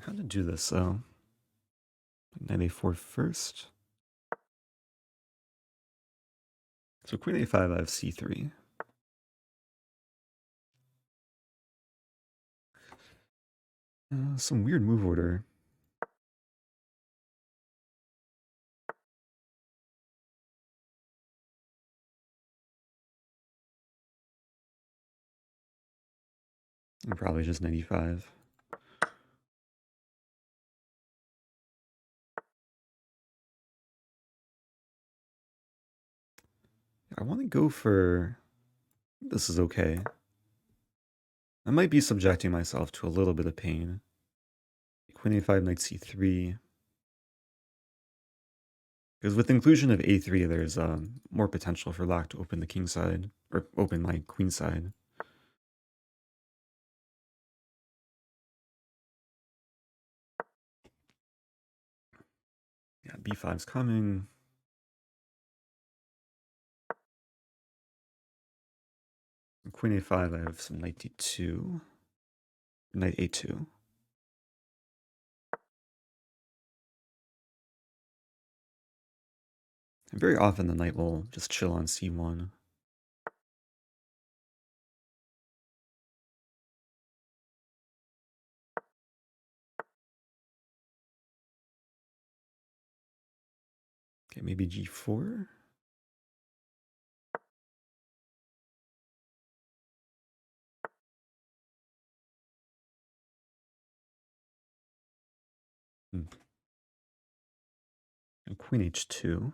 Speaker 1: How to do this though? Knight a4 first. So queen a5, I have c3. Some weird move order. And probably just knight e5. I want to go for... This is okay. I might be subjecting myself to a little bit of pain. Queen a5, knight c3. Because with inclusion of a3, there's more potential for Lac to open the king side, or open my queen side. Yeah, b5's coming. Queen a5, I have some knight d2. Knight a2. And very often the knight will just chill on c1. Okay, maybe g4. Queen h2.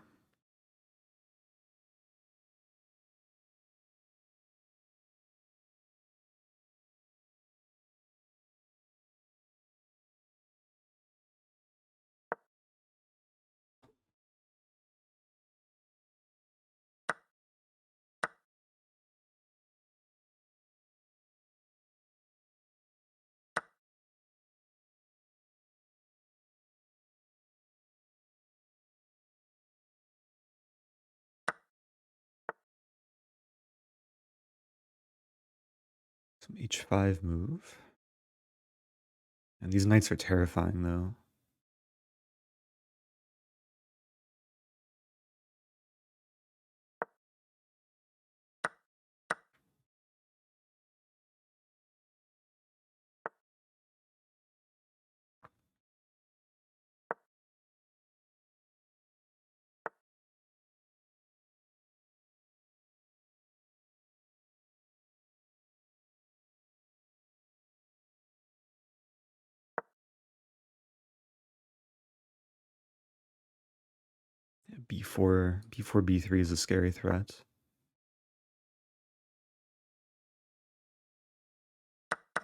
Speaker 1: Some h5 move. And these knights are terrifying, though. b4, b3 is a scary threat.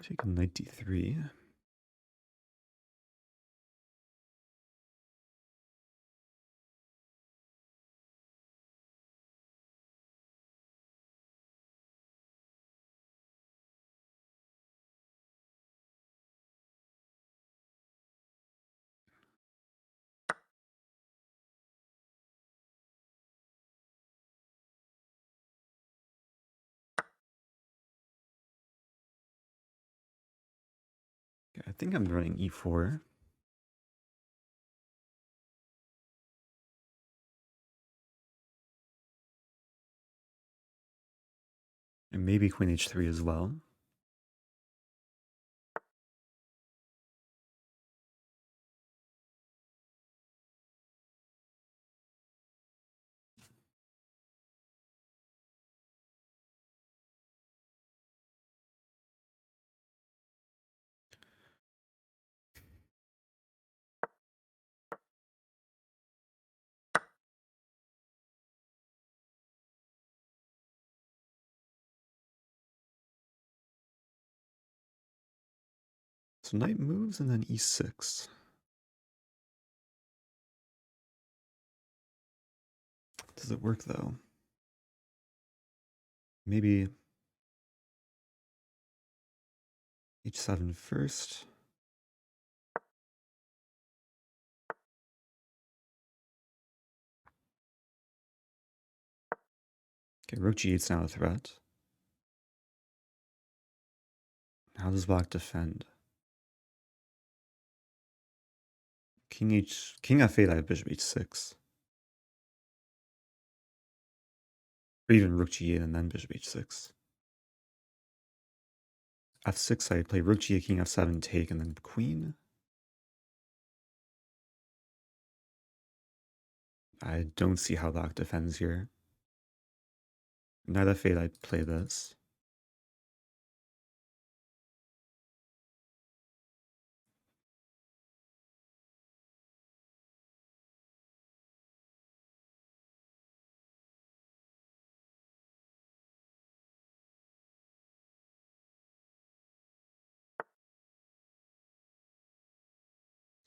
Speaker 1: Take knight d3. Okay, I think I'm running e4. And maybe queen h3 as well. So knight moves and then e6. Does it work though? Maybe h7 first. Okay, rook g8's now a threat. How does black defend? King f8, I have bishop h6. Or even rook g8 and then bishop h6. f6, I play rook g8, king f7, take, and then queen. I don't see how black defends here. Knight f8, I play this.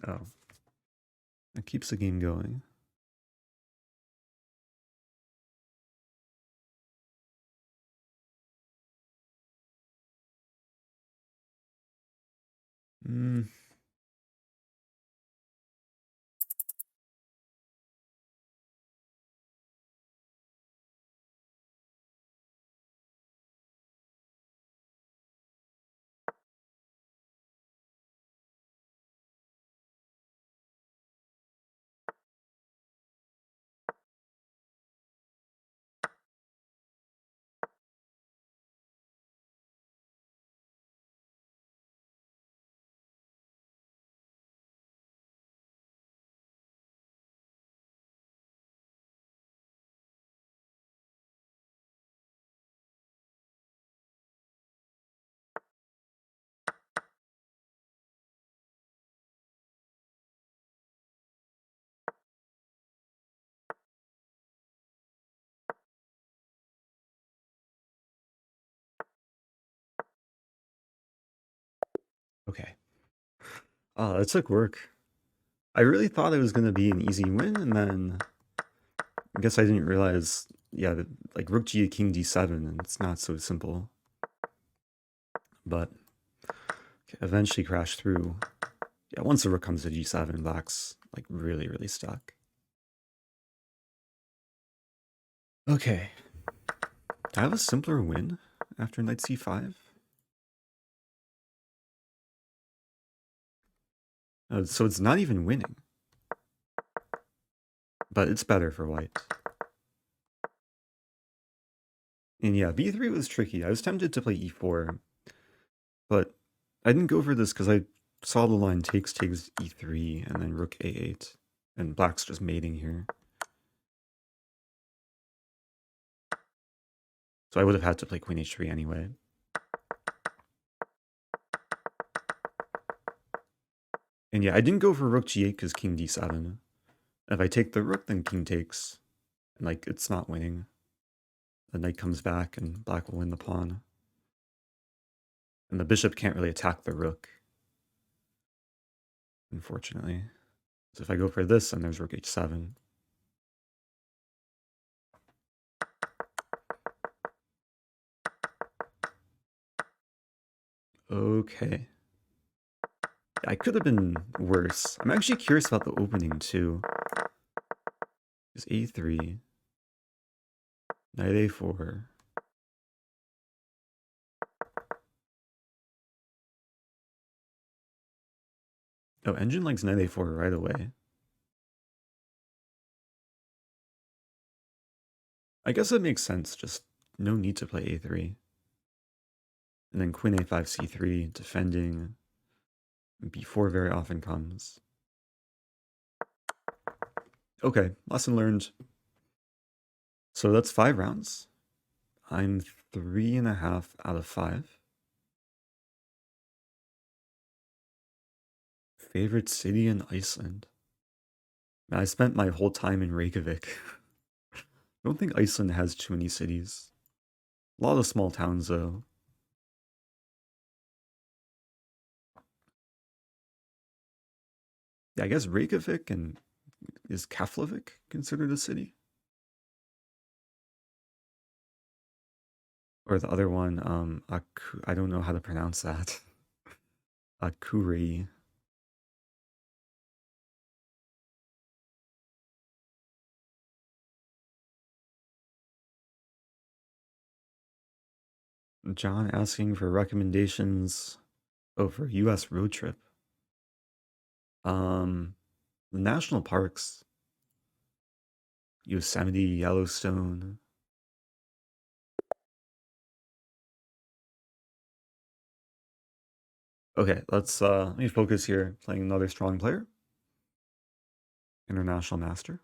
Speaker 1: Oh. That keeps the game going. Hmm. Okay. Oh, that took work. I really thought it was going to be an easy win, and then I guess I didn't realize, yeah, that, like rook g8, king d7, and it's not so simple. But okay, eventually crashed through. Yeah, once the rook comes to g7, black's like really, really stuck. Okay. Do I have a simpler win after knight c5? So it's not even winning. But it's better for white. And yeah, b3 was tricky. I was tempted to play e4, but I didn't go for this because I saw the line takes e3 and then rook a8, and black's just mating here. So I would have had to play queen h3 anyway. And yeah, I didn't go for rook g8 because king d7. If I take the rook, then king takes, and like it's not winning. The knight comes back and black will win the pawn. And the bishop can't really attack the rook, unfortunately. So if I go for this, then there's rook h7. Okay. I could have been worse. I'm actually curious about the opening too. Is a3, knight a4. Oh, engine likes knight a4 right away. I guess that makes sense, just no need to play a3. And then queen a5, c3, defending. b4 very often comes. Okay, lesson learned. So that's 5 rounds. I'm 3.5 out of 5. Favorite city in Iceland? I spent my whole time in Reykjavik. I don't think Iceland has too many cities. A lot of small towns, though. Yeah, I guess Reykjavik and is Keflavik considered a city? Or the other one, I don't know how to pronounce that. Akuri. John asking for recommendations. Oh, for US road trip. The national parks. Yosemite, Yellowstone. Okay, let me focus here. Playing another strong player. International master.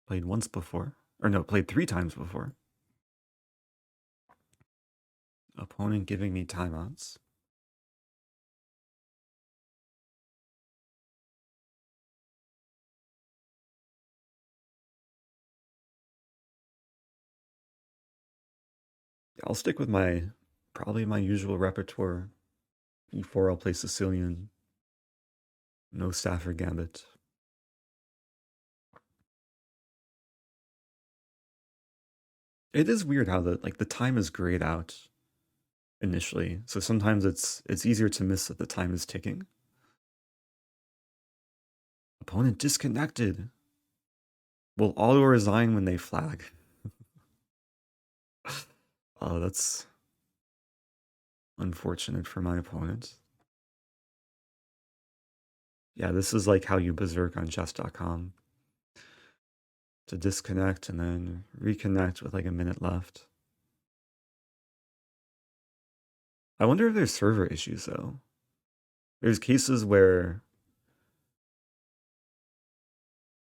Speaker 1: Played once before. Or no, played 3 times before. Opponent giving me timeouts. I'll stick with probably my usual repertoire. E4, I'll play Sicilian. No Stafford Gambit. It is weird how the time is grayed out initially. So sometimes it's easier to miss that the time is ticking. Opponent disconnected. Will auto resign when they flag. Oh, that's unfortunate for my opponent. Yeah, this is like how you berserk on chess.com. To disconnect and then reconnect with like a minute left. I wonder if there's server issues though. There's cases where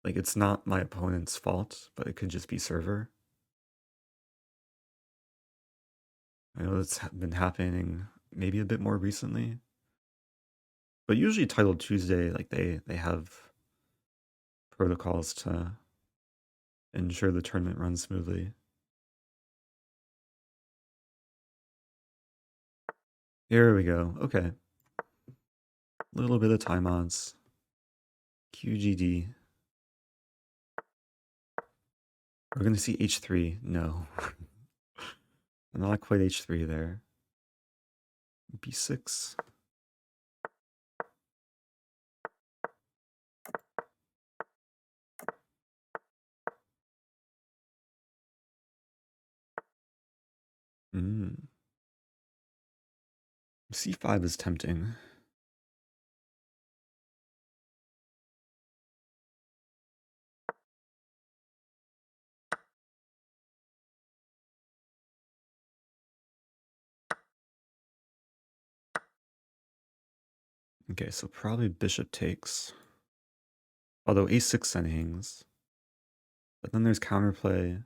Speaker 1: like it's not my opponent's fault, but it could just be server. I know that's been happening maybe a bit more recently. But usually Title Tuesday, like they have protocols to ensure the tournament runs smoothly. Here we go. Okay. Little bit of time odds. QGD. We're going to see H3. No. Not quite H3 there. B6. C5 is tempting. Okay, so probably bishop takes. Although a6 then hangs. But then there's counterplay.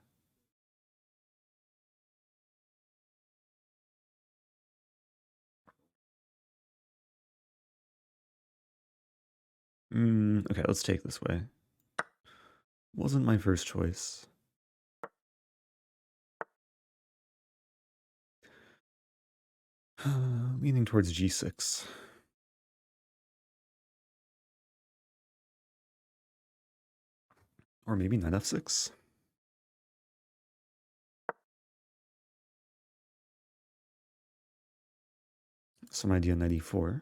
Speaker 1: Okay, let's take this way. Wasn't my first choice. Leaning towards g6. Or maybe knight f6. Some idea knight e4.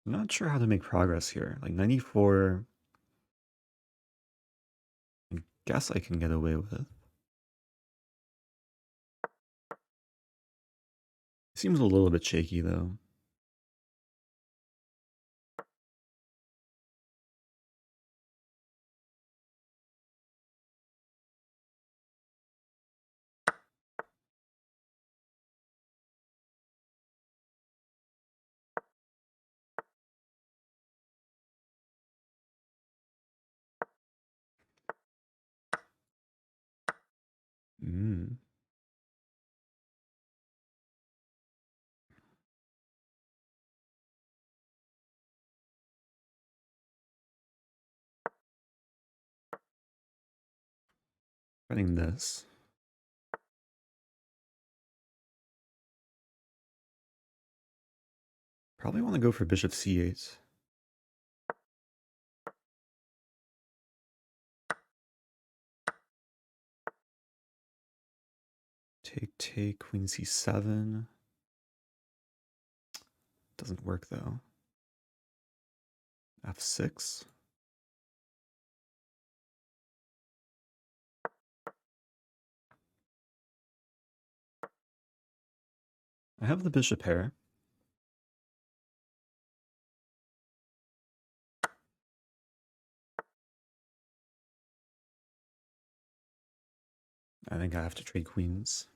Speaker 1: I'm not sure how to make progress here. Like 94, I guess I can get away with. Seems a little bit shaky though. Running this. Probably want to go for bishop c8. Take, queen c7. Doesn't work though. f6. I have the bishop pair. I think I have to trade queens.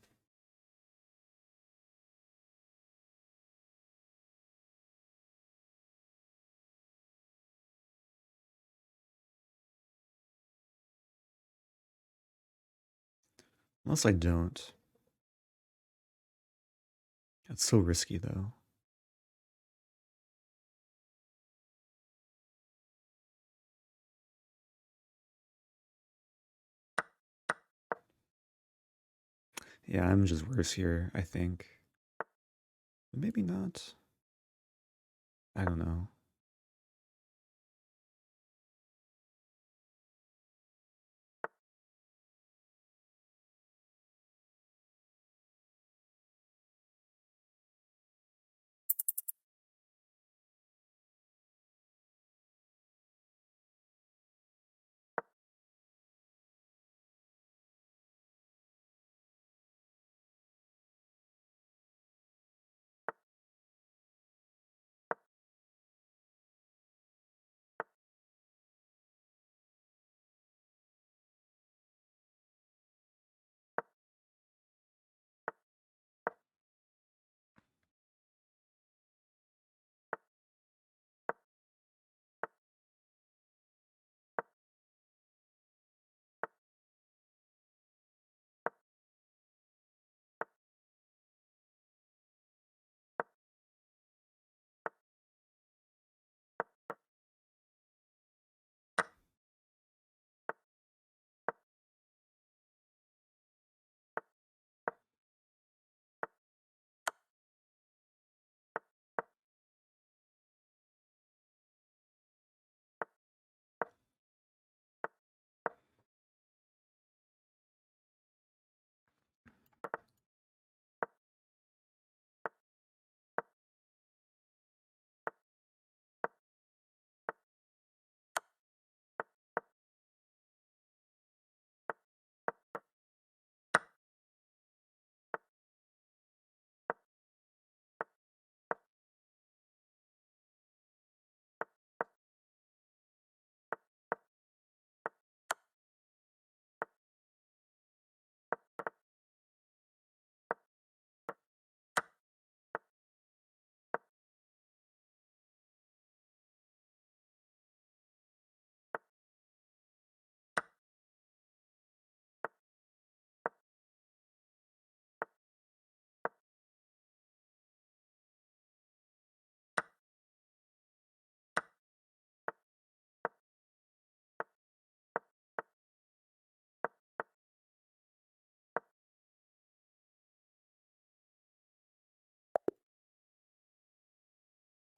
Speaker 1: Unless I don't. It's so risky though. Yeah, I'm just worse here, I think. Maybe not. I don't know.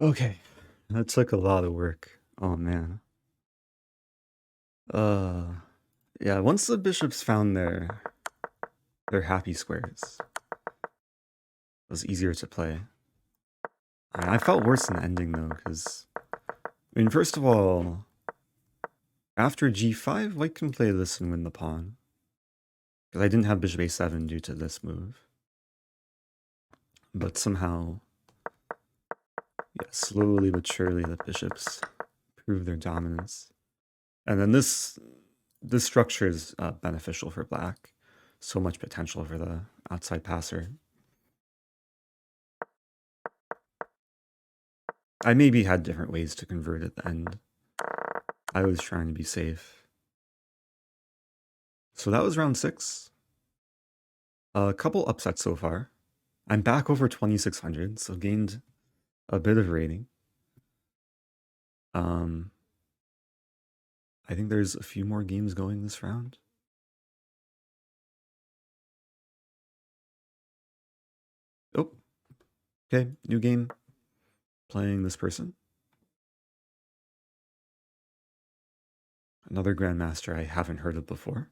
Speaker 1: Okay, that took a lot of work. Oh man. Yeah, once the bishops found their happy squares, it was easier to play. I felt worse in the ending though, because first of all, after g5, white can play this and win the pawn. Because I didn't have bishop a7 due to this move. But somehow, yeah, slowly but surely the bishops prove their dominance. And then this structure is beneficial for black. So much potential for the outside passer. I maybe had different ways to convert at the end. I was trying to be safe. So that was round 6. A couple upsets so far. I'm back over 2600, so gained a bit of rating. I think there's a few more games going this round. Oh, okay, new game. Playing this person. Another grandmaster I haven't heard of before.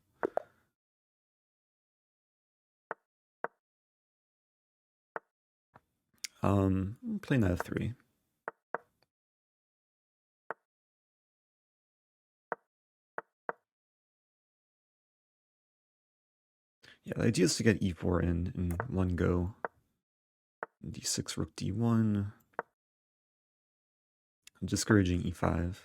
Speaker 1: Play knight f3. Yeah, the idea is to get e4 in one go. d6, rook d1. Discouraging e5.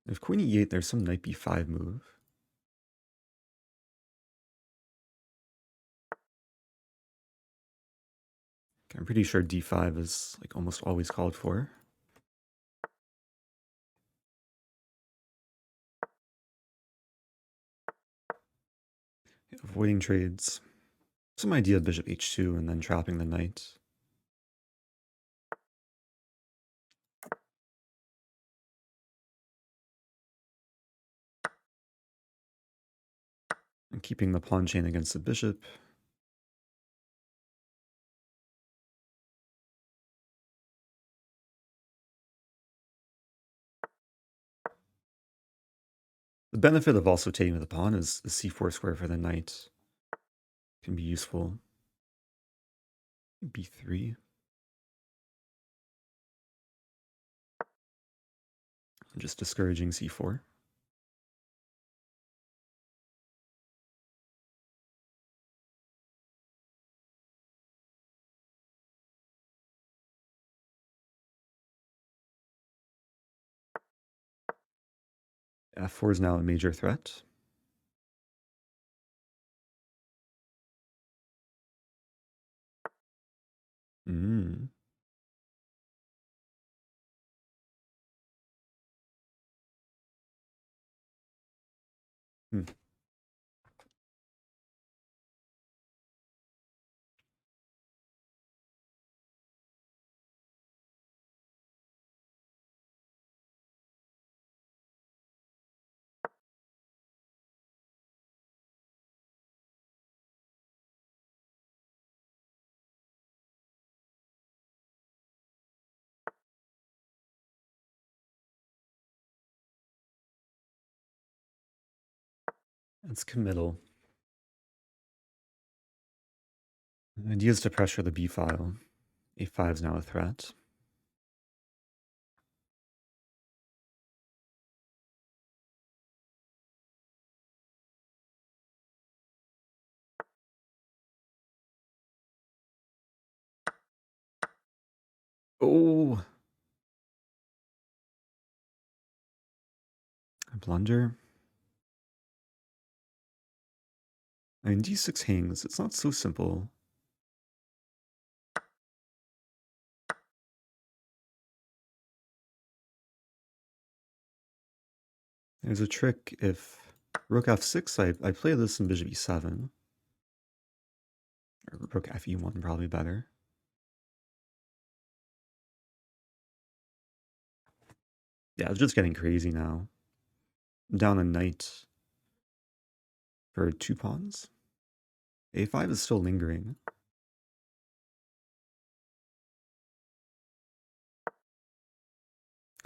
Speaker 1: If queen e8, there's some knight b5 move. Okay, I'm pretty sure d5 is like almost always called for. Avoiding trades. Some idea of bishop h2 and then trapping the knight. And keeping the pawn chain against the bishop. The benefit of also taking the pawn is the c4 square for the knight. Can be useful. b3. Just discouraging c4. f4 is now a major threat. Hmm. It's committal. The idea is to pressure the b file. a5 is now a threat. Oh! A blunder. I mean, d6 hangs. It's not so simple. There's a trick. If rook f6, I play this in bishop e7. Or rook fe1, probably better. Yeah, it's just getting crazy now. I'm down a knight for 2 pawns. a5 is still lingering.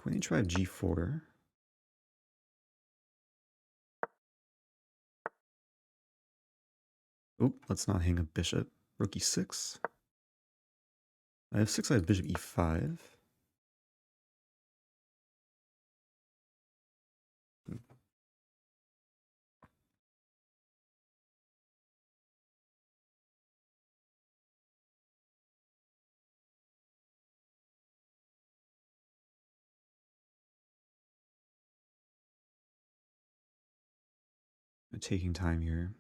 Speaker 1: Queen h5, g4. Oop, let's not hang a bishop. Rook e6. I have 6, I have bishop e5. I'm taking time here.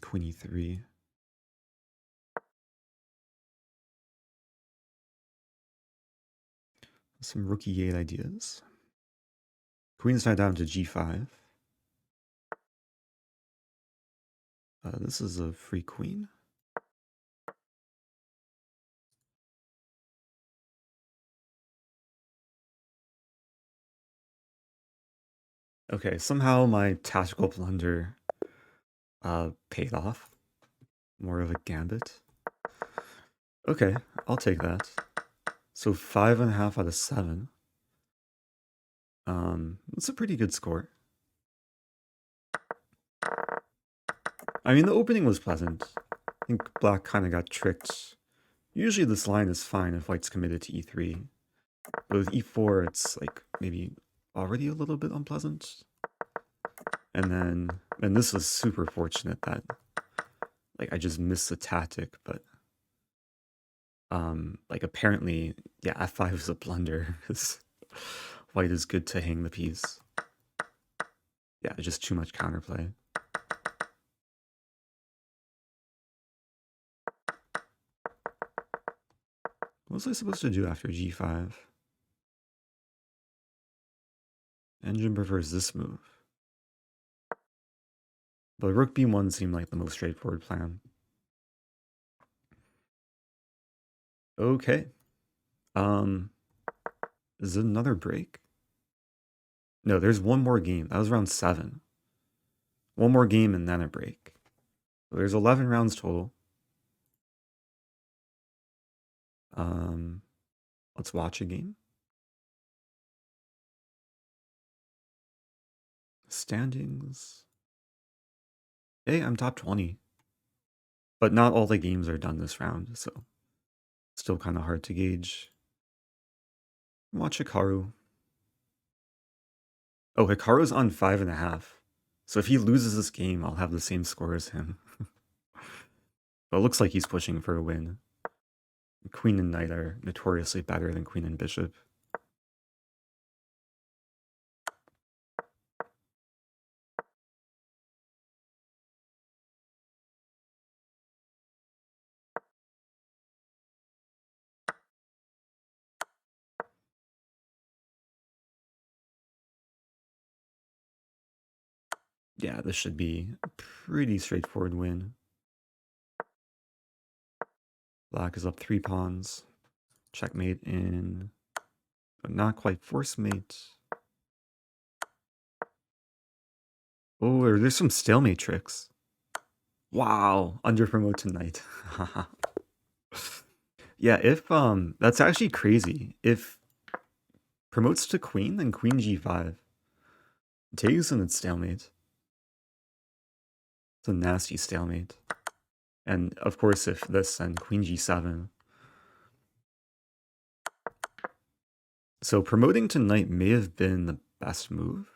Speaker 1: Queen e3. Some rook e8 ideas. Queen's tied down to g5. This is a free queen. Okay, somehow my tactical blunder paid off. More of a gambit. Okay, I'll take that. So 5.5 out of 7. That's a pretty good score. I mean, the opening was pleasant. I think black kind of got tricked. Usually this line is fine if white's committed to e3. But with e4, it's like maybe already a little bit unpleasant. And this was super fortunate that like I just missed the tactic, but like apparently, yeah, f5 is a blunder because white is good to hang the piece. Yeah, just too much counterplay. What was I supposed to do after g5? Engine prefers this move. But rook b1 seemed like the most straightforward plan. Okay. Is it another break? No, there's one more game. That was round 7. One more game and then a break. So there's 11 rounds total. Let's watch a game. Standings. Hey, I'm top 20. But not all the games are done this round, so still kind of hard to gauge. Watch Hikaru. Oh, Hikaru's on 5.5. So if he loses this game, I'll have the same score as him. But it looks like he's pushing for a win. Queen and knight are notoriously better than queen and bishop. Yeah, this should be a pretty straightforward win. Black is up 3 pawns. Checkmate in... Not quite force mate. Oh, there's some stalemate tricks. Wow, under promote to knight. Yeah, if that's actually crazy. If promotes to queen, then queen g5. Takes and it's stalemate. It's a nasty stalemate. And of course, if this, then queen g7. So promoting to knight may have been the best move.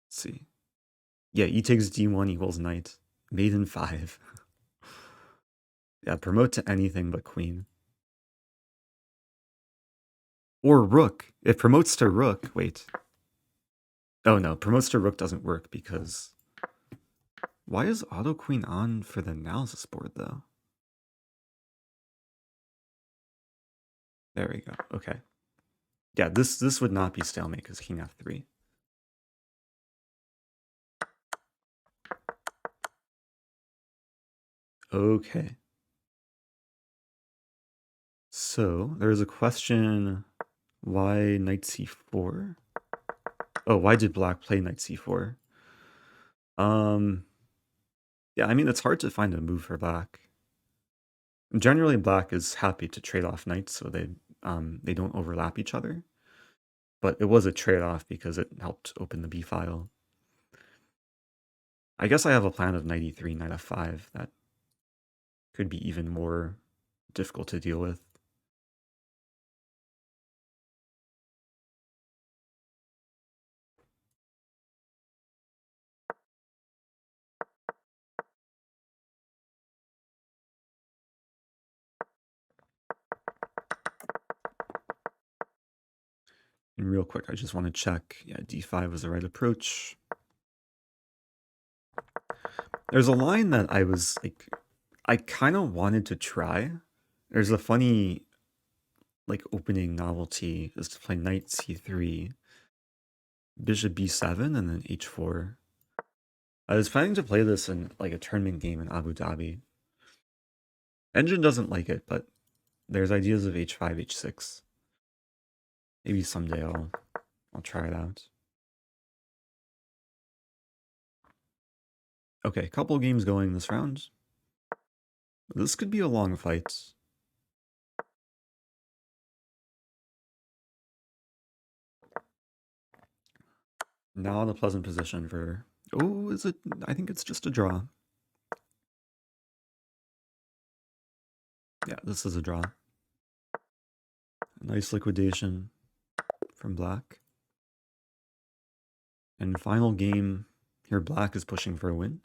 Speaker 1: Let's see. Yeah, e takes d1 equals knight. Mate in 5. Yeah, promote to anything but queen. Or rook. It promotes to rook. Wait. Oh no, promotes to rook doesn't work because... Why is auto queen on for the analysis board though? There we go. Okay. Yeah, this would not be stalemate because king f3. Okay. So there's a question, why knight c4? Oh, why did black play knight c4? Yeah, I mean, it's hard to find a move for black. Generally, black is happy to trade off knights so they don't overlap each other. But it was a trade-off because it helped open the b file. I guess I have a plan of knight e3, knight f5 that could be even more difficult to deal with. And real quick, I just want to check, yeah, d5 was the right approach. There's a line that I was like, I kind of wanted to try. There's a funny, like, opening novelty is to play knight c3, bishop b7, and then h4. I was planning to play this in like a tournament game in Abu Dhabi. Engine doesn't like it, but there's ideas of h5, h6. Maybe someday I'll try it out. Okay, couple games going this round. This could be a long fight. Now in a pleasant position for... Oh, is it? I think it's just a draw. Yeah, this is a draw. A nice liquidation from black. And final game, here black is pushing for a win.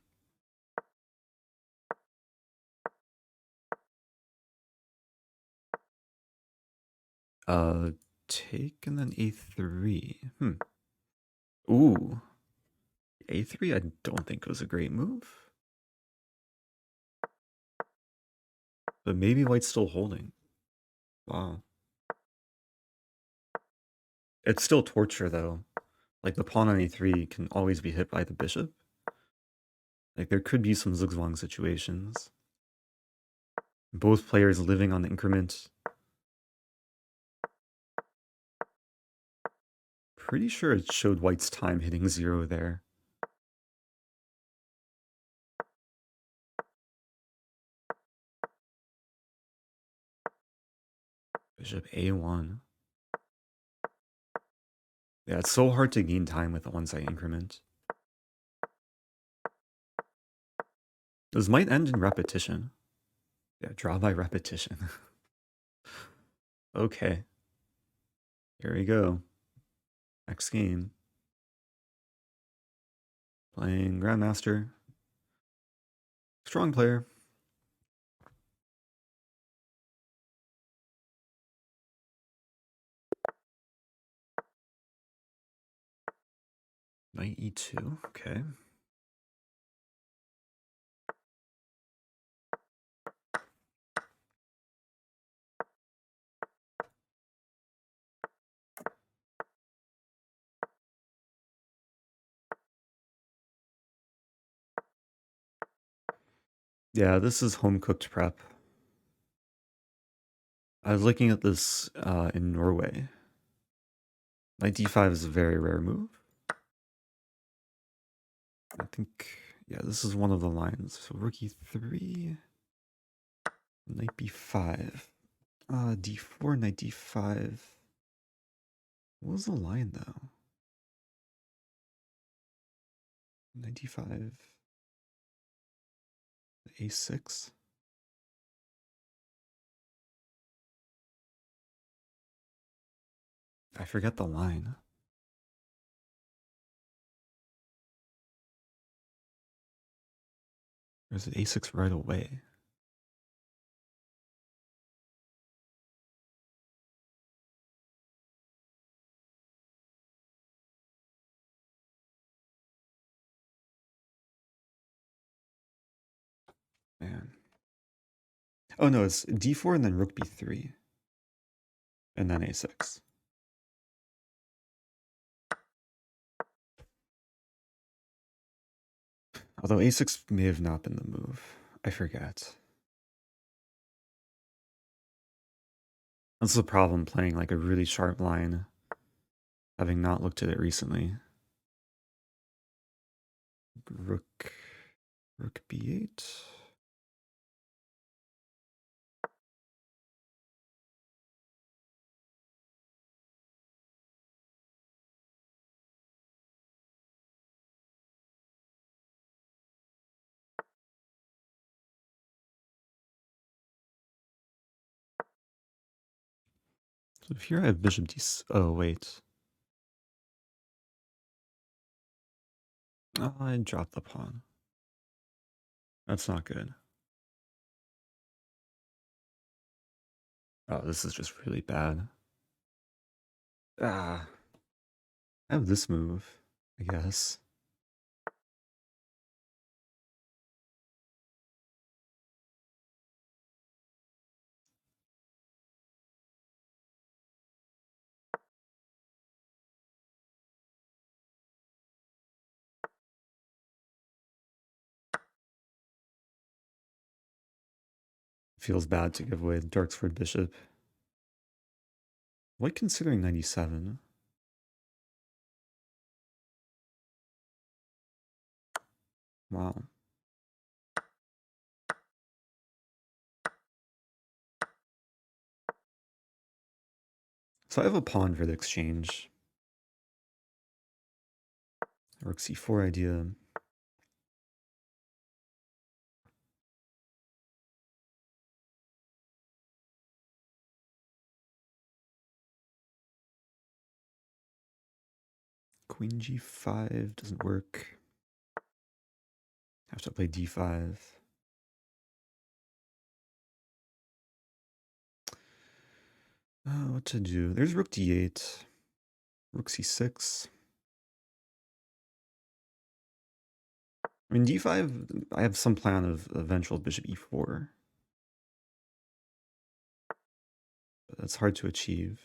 Speaker 1: Take and then a3. Ooh. a3 I don't think was a great move. But maybe white's still holding. Wow. It's still torture though. Like the pawn on a3 can always be hit by the bishop. Like there could be some zugzwang situations. Both players living on the increment. Pretty sure it showed white's time hitting 0 there. Bishop a1. Yeah, it's so hard to gain time with a one-side increment. This might end in repetition. Yeah, draw by repetition. Okay. Here we go. Next game. Playing Grandmaster. Strong player. Knight e2. Okay. Yeah, this is home-cooked prep. I was looking at this in Norway. Knight d5 is a very rare move. I think, yeah, this is one of the lines. So rook e3, knight b5, d4, knight d5. What was the line though? Knight d5, a6. I forget the line. Or is it a6 right away? Man. Oh no, it's d4 and then rook b3. And then a6. Although a6 may have not been the move. I forget. That's the problem playing like a really sharp line, having not looked at it recently. Rook b8. So if here I have bishop d... Oh, wait. Oh, I dropped the pawn. That's not good. Oh, this is just really bad. Ah. I have this move, I guess. Feels bad to give away the Darksford bishop. What considering 97? Wow. So I have a pawn for the exchange. Rook c4 idea. Queen g5 doesn't work. Have to play d5. What to do? There's rook d8. Rook c6. I mean, d5, I have some plan of eventual bishop e4. But that's hard to achieve.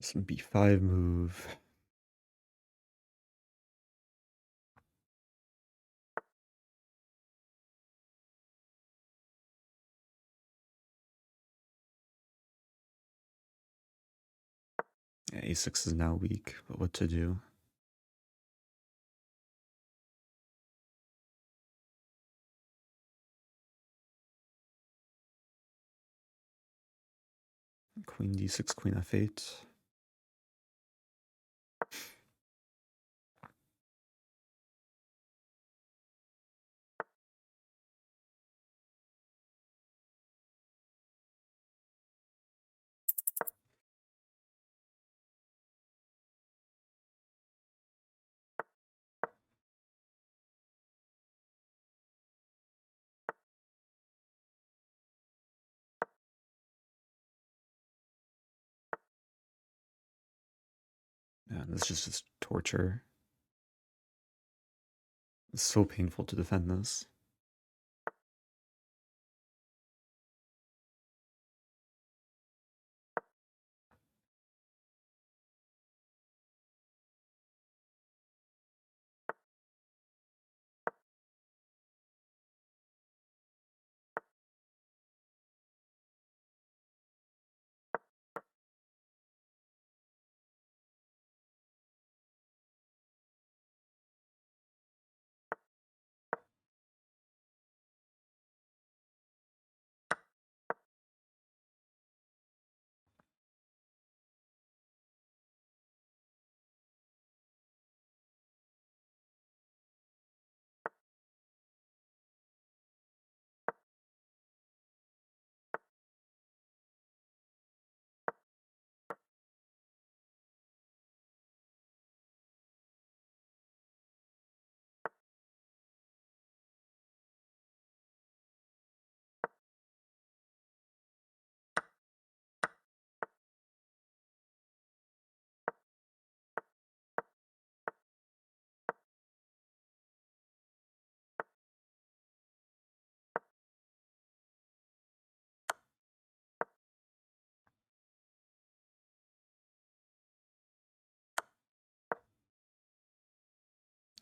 Speaker 1: Some b5 move. Yeah, a6 is now weak, but what to do? Queen d6, queen f8. Yeah, this is just torture. It's so painful to defend this.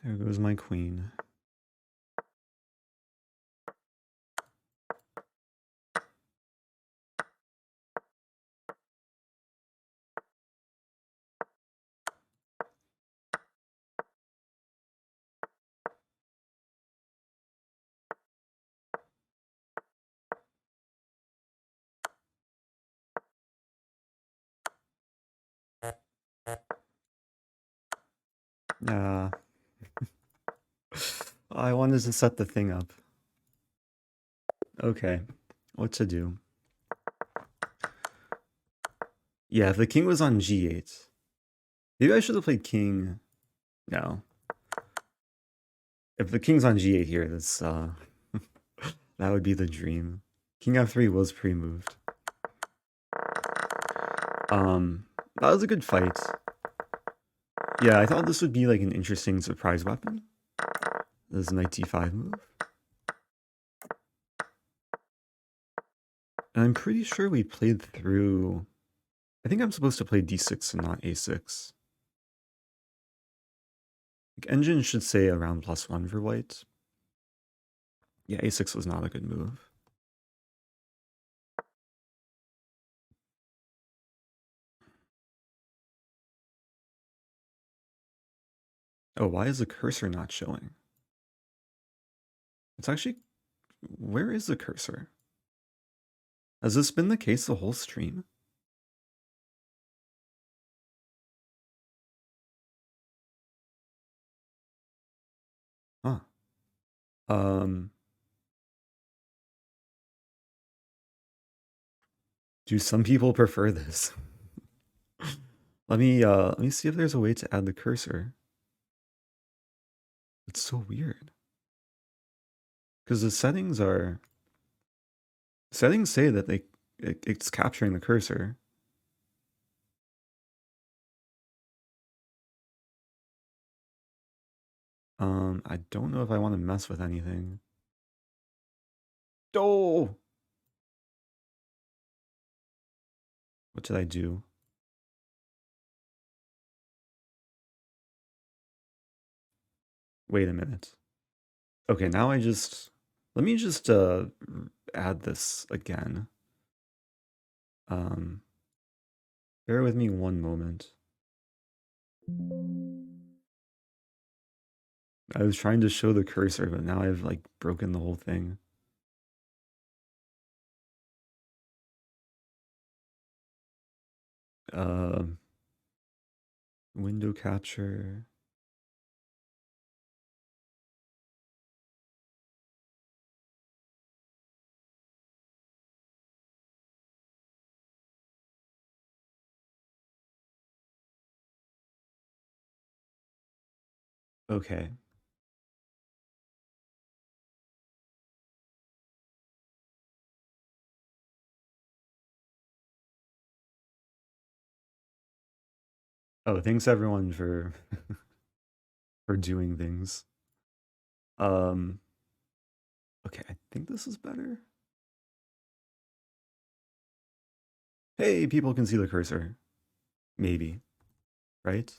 Speaker 1: There goes my queen. Yeah. I wanted to set the thing up. Okay. What to do? Yeah, if the king was on g8. Maybe I should have played king. No. If the king's on g8 here, that's that would be the dream. King f3 was pre-moved. That was a good fight. Yeah, I thought this would be like an interesting surprise weapon. This knight d5 move. And I'm pretty sure we played through... I think I'm supposed to play d6 and not a6. Like, engine should say around +1 for white. Yeah, a6 was not a good move. Oh, why is the cursor not showing? It's actually... Where is the cursor? Has this been the case the whole stream? Huh. Do some people prefer this? Let me see if there's a way to add the cursor. It's so weird. Because the settings say that it's capturing the cursor. I don't know if I want to mess with anything. Oh! What did I do? Wait a minute. Okay, now let me just add this again. Bear with me one moment. I was trying to show the cursor, but now I've like broken the whole thing. Window capture. Okay. Oh, thanks everyone for for doing things. Okay, I think this is better. Hey, people can see the cursor. Maybe, right?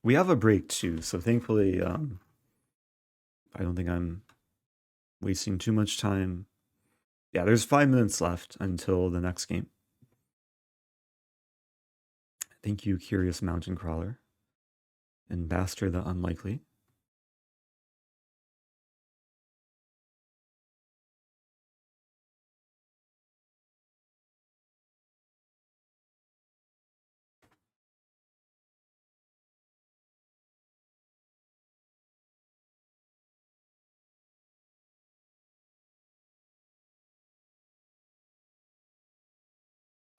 Speaker 1: We have a break too, so thankfully, I don't think I'm wasting too much time. Yeah, there's 5 minutes left until the next game. Thank you, Curious Mountain Crawler. And Baster the Unlikely.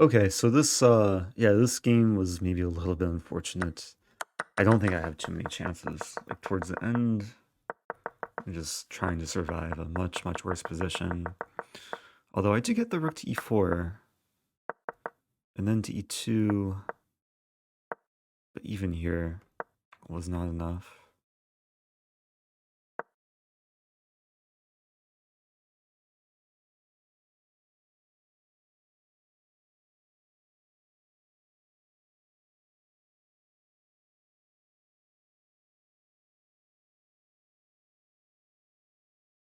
Speaker 1: Okay, so this game was maybe a little bit unfortunate. I don't think I have too many chances. Like towards the end, I'm just trying to survive a much, much worse position. Although I did get the rook to e4, and then to e2, but even here was not enough.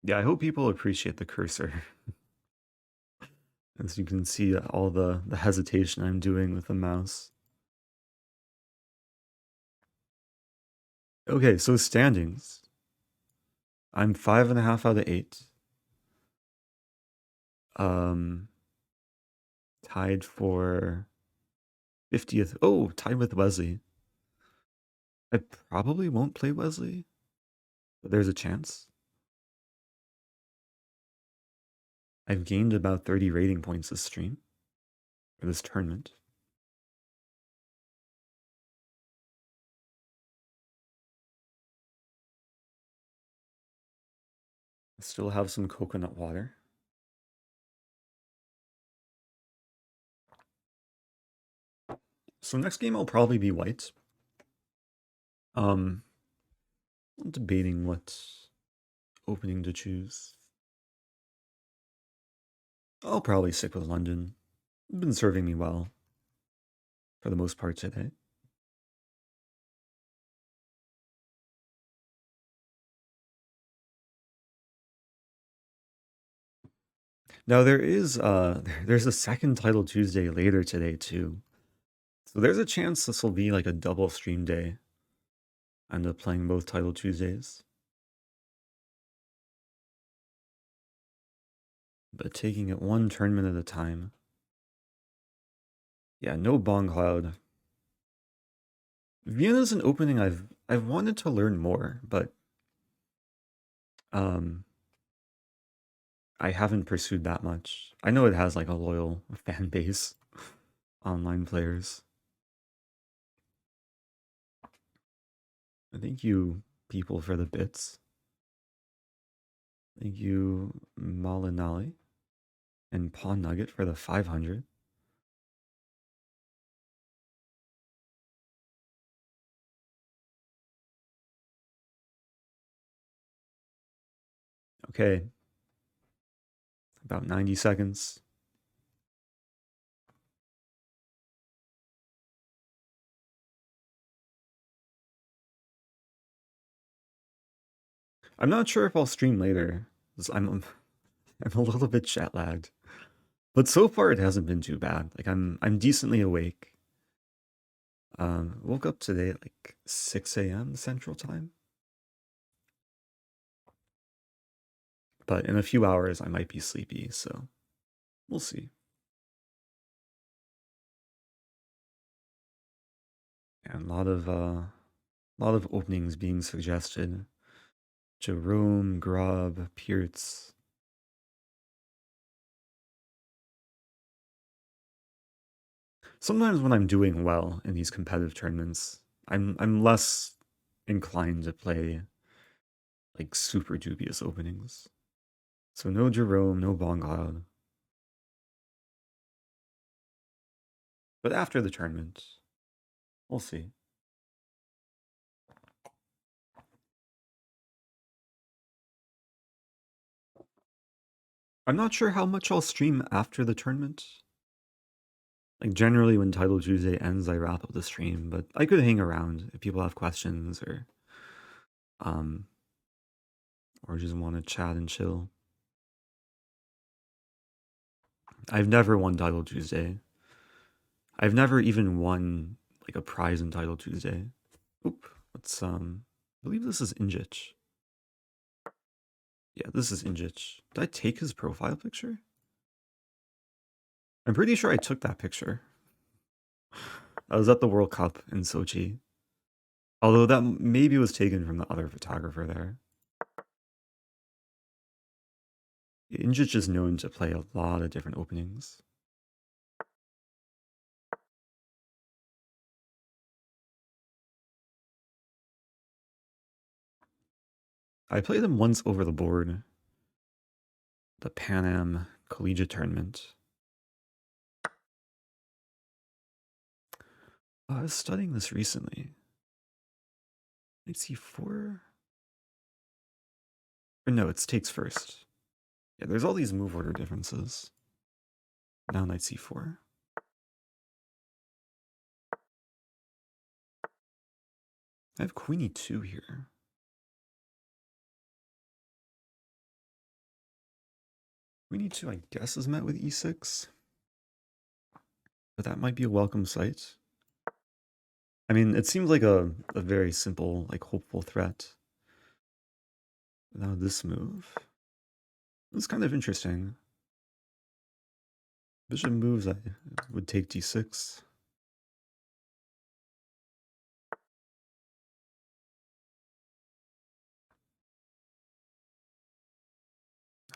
Speaker 1: Yeah, I hope people appreciate the cursor. As you can see all the hesitation I'm doing with the mouse. Okay, so standings. I'm 5.5 out of 8. Tied for 50th. Oh, tied with Wesley. I probably won't play Wesley, but there's a chance. I've gained about 30 rating points this stream, or this tournament. I still have some coconut water. So next game I'll probably be white. I'm debating what opening to choose. I'll probably stick with London. It's been serving me well for the most part today. Now there's a second title Tuesday later today too. So there's a chance this will be like a double stream day. I end up playing both title Tuesdays. But taking it one tournament at a time. Yeah, no Bong Cloud. Vienna's an opening I've wanted to learn more, but I haven't pursued that much. I know it has like a loyal fan base, online players. Thank you, people, for the bits. Thank you, Malinali and Pawn Nugget for the 500. Okay. About 90 seconds. I'm not sure if I'll stream later. I'm a little bit jet lagged. But so far it hasn't been too bad. Like I'm decently awake. Woke up today at like 6 a.m. Central Time. But in a few hours I might be sleepy, so we'll see. And a lot of openings being suggested. Jerome, Grubb, Pearts. Sometimes when I'm doing well in these competitive tournaments, I'm less inclined to play like super dubious openings. So no Jerome, no Bong Cloud. But after the tournament, we'll see. I'm not sure how much I'll stream after the tournament. Like generally when Title Tuesday ends, I wrap up the stream, but I could hang around if people have questions or just want to chat and chill. I've never won Title Tuesday. I've never even won like a prize in Title Tuesday. Oop, let's I believe this is Injich. Yeah, this is Injich. Did I take his profile picture? I'm pretty sure I took that picture. I was at the World Cup in Sochi. Although that maybe was taken from the other photographer there. Injich is known to play a lot of different openings. I played him once over the board. The Pan Am Collegiate Tournament. I was studying this recently. Knight c4? Or no, it's takes first. Yeah, there's all these move order differences. Now Knight c4. I have Queen e2 here. Queen e2, I guess, is met with e6. But that might be a welcome sight. I mean, it seems like a very simple, like, hopeful threat. Now this move. It's kind of interesting. Bishop moves, I would take d6.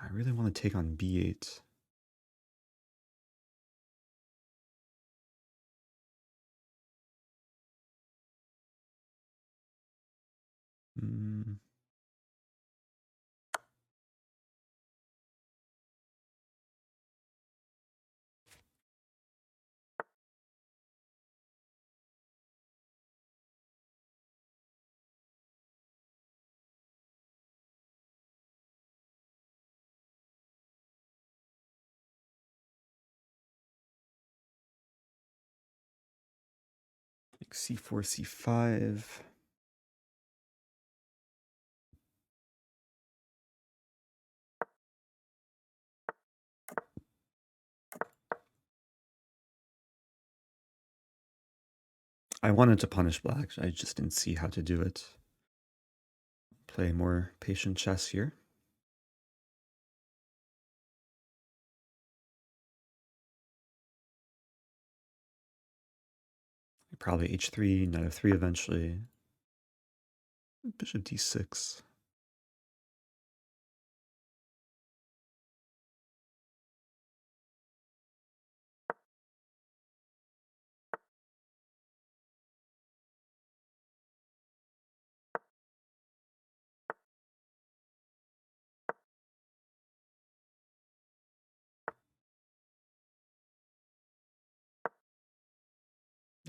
Speaker 1: I really want to take on b8. Hmm. Like c4, c5. I wanted to punish black. I just didn't see how to do it. Play more patient chess here. Probably h3, knight f3 eventually. Bishop d6.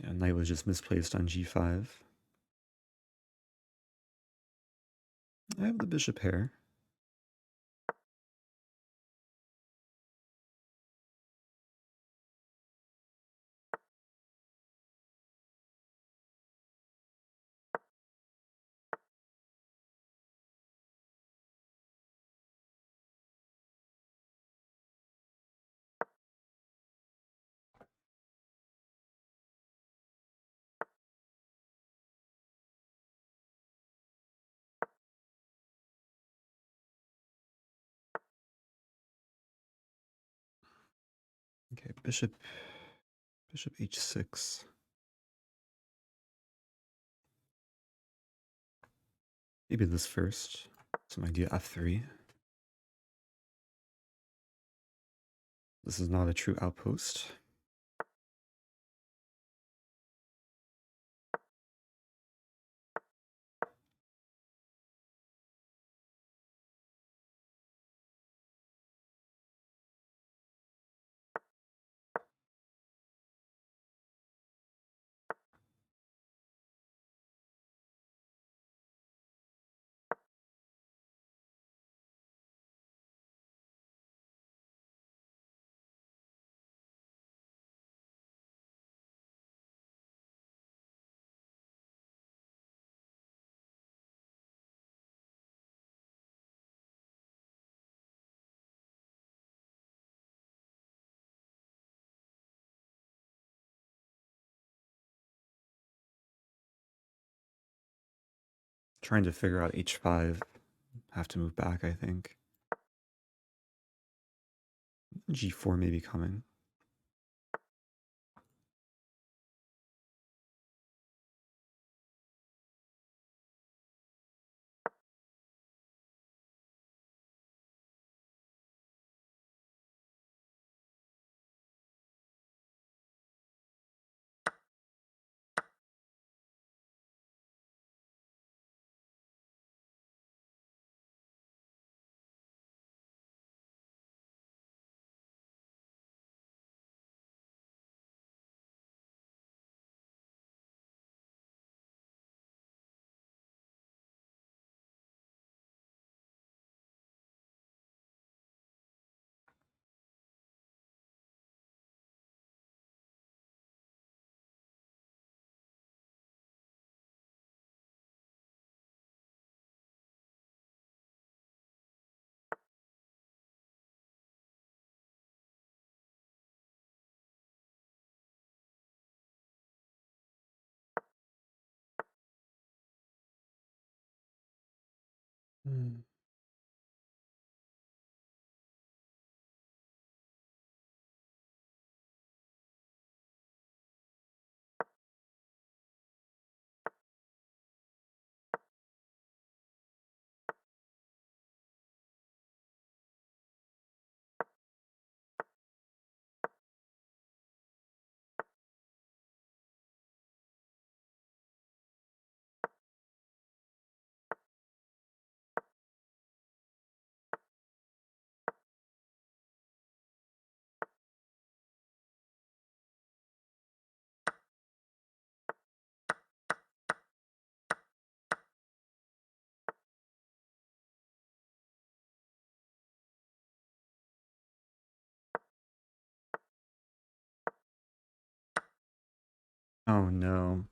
Speaker 1: Yeah, knight was just misplaced on g5. I have the bishop pair. Okay, bishop h6. Maybe this first. Some idea f3. This is not a true outpost. Trying to figure out h5. Have to move back, I think. g4 may be coming. Hmm. Oh no.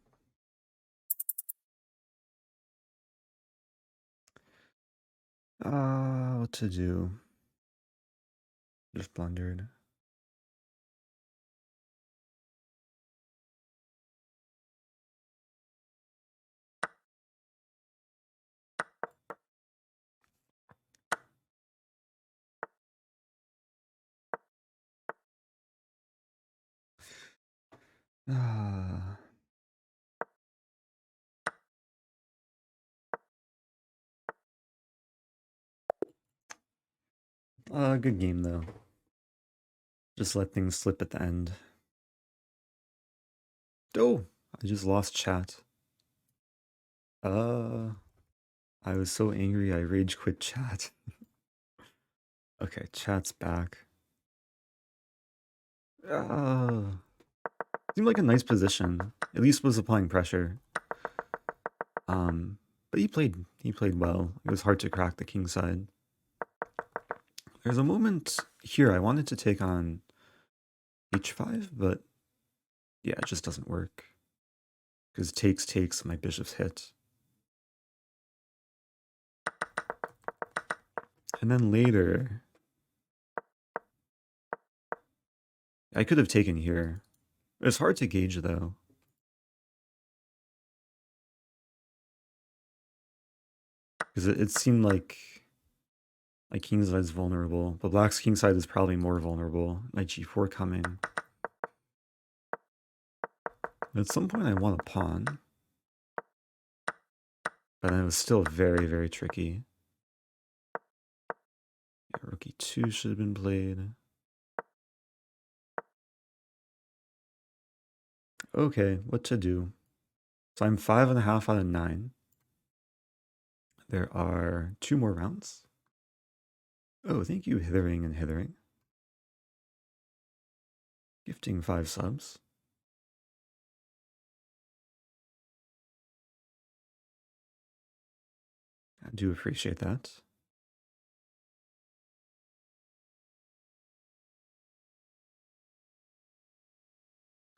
Speaker 1: What to do? Just blundered. Ah. Good game though. Just let things slip at the end. Oh, I just lost chat. I was so angry I rage quit chat. Okay, chat's back. Seemed like a nice position. At least was applying pressure. But he played well. It was hard to crack the king side. There's a moment here I wanted to take on h5, but yeah, it just doesn't work. Because takes, my bishop's hit. And then later, I could have taken here. It's hard to gauge though. Because it seemed like my king side is vulnerable, but black's king side is probably more vulnerable. Knight g4 coming. At some point I want a pawn. But then it was still very, very tricky. Yeah, rook e2 should have been played. Okay, what to do? So I'm 5.5 out of 9. There are 2 more rounds. Oh, thank you, Hithering and Hithering. Gifting 5 subs. I do appreciate that.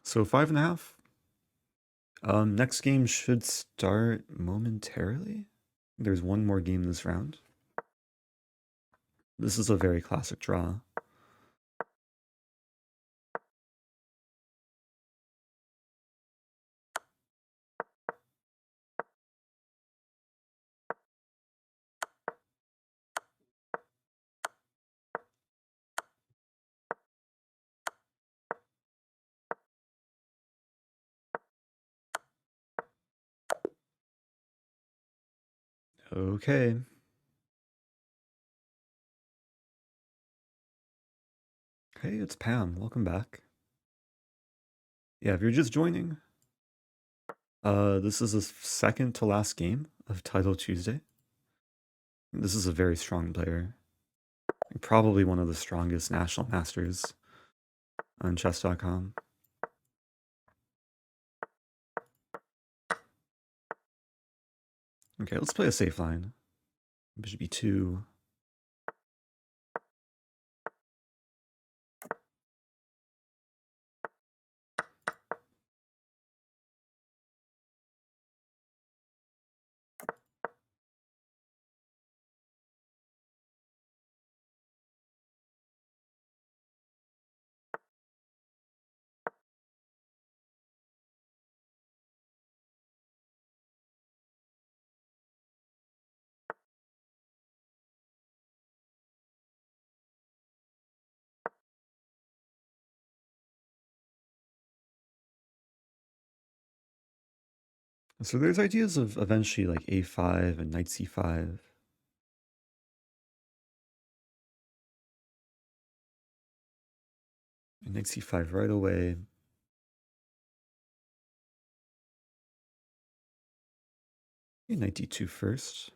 Speaker 1: So 5.5. Next game should start momentarily. There's one more game this round. This is a very classic draw. Okay. Hey, it's Pam. Welcome back. Yeah, if you're just joining, this is the second to last game of Title Tuesday. This is a very strong player. Probably one of the strongest national masters on chess.com. Okay, let's play a safe line. Bishop e2. So there's ideas of eventually like a5 and knight c5. And knight c5 right away. Okay, knight d2 first.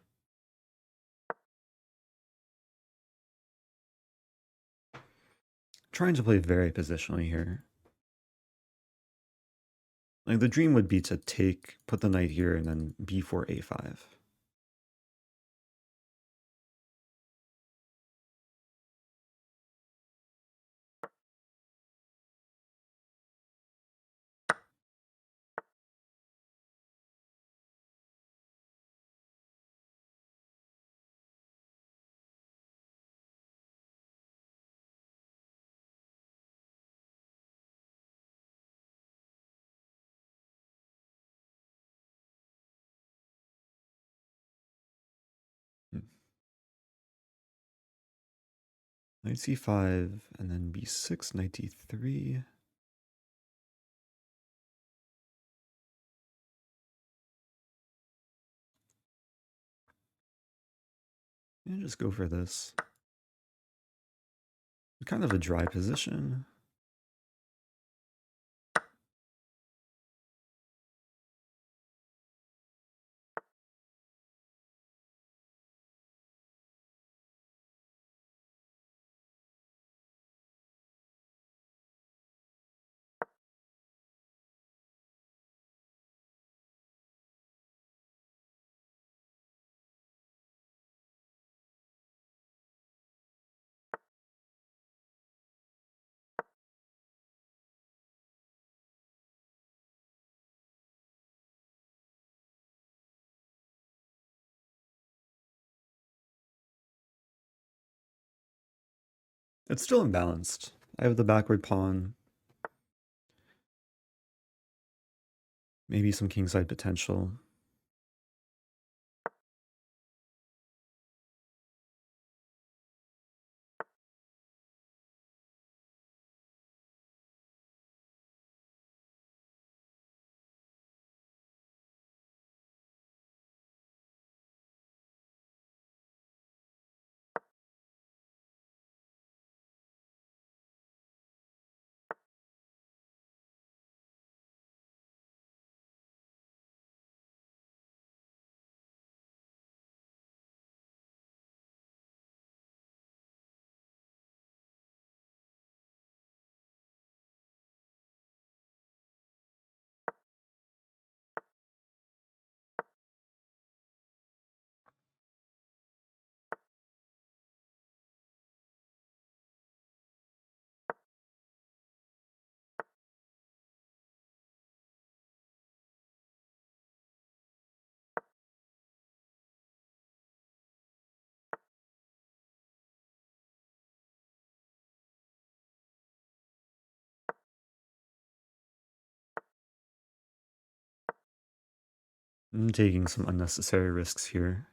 Speaker 1: Trying to play very positionally here. Like the dream would be to put the knight here and then b4 a5. Knight c5, and then b6, knight d3. And just go for this. Kind of a dry position. It's still imbalanced. I have the backward pawn. Maybe some kingside potential. I'm taking some unnecessary risks here.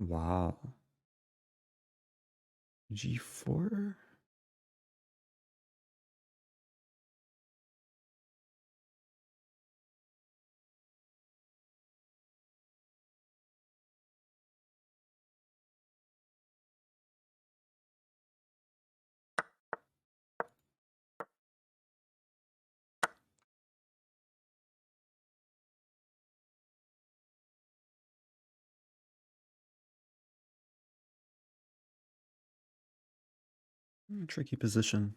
Speaker 1: Wow. G4? Tricky position.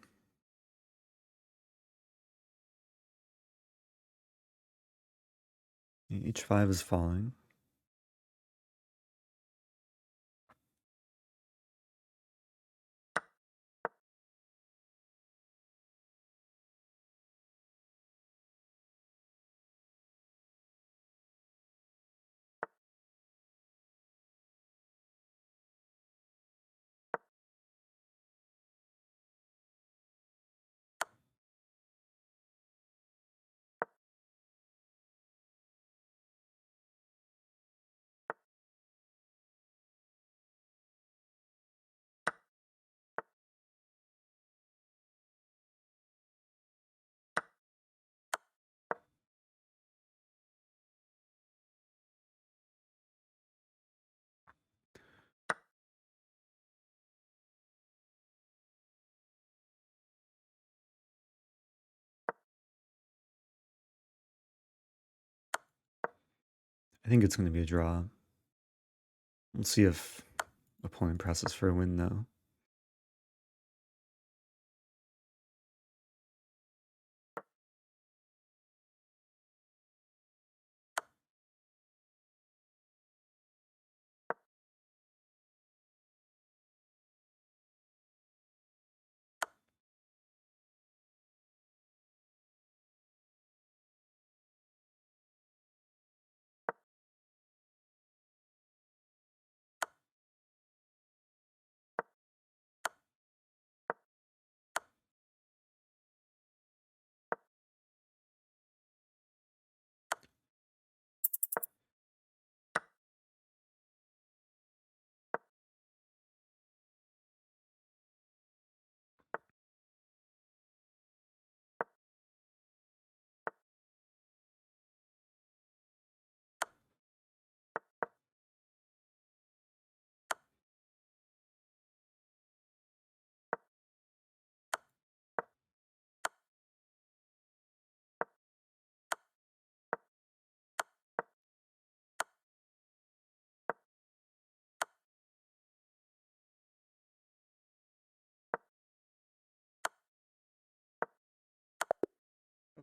Speaker 1: H5 is falling. I think it's going to be a draw. We'll see if opponent presses for a win, though.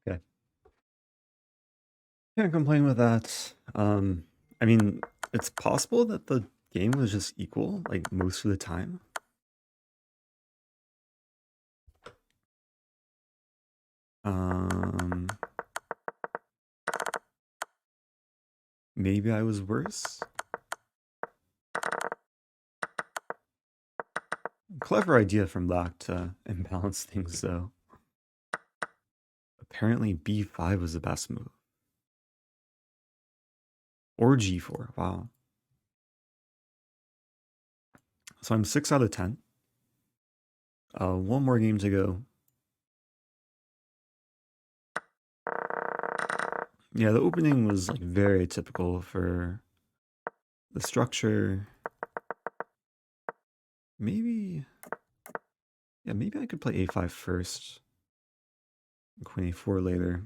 Speaker 1: Okay. Can't complain with that. I mean, it's possible that the game was just equal, like, most of the time. Maybe I was worse. Clever idea from Lac to imbalance things, though. Apparently b5 was the best move. Or g4, wow. So I'm 6 out of 10. One more game to go. Yeah, the opening was like very typical for the structure. Maybe, yeah, maybe I could play a5 first. Queen a4 later.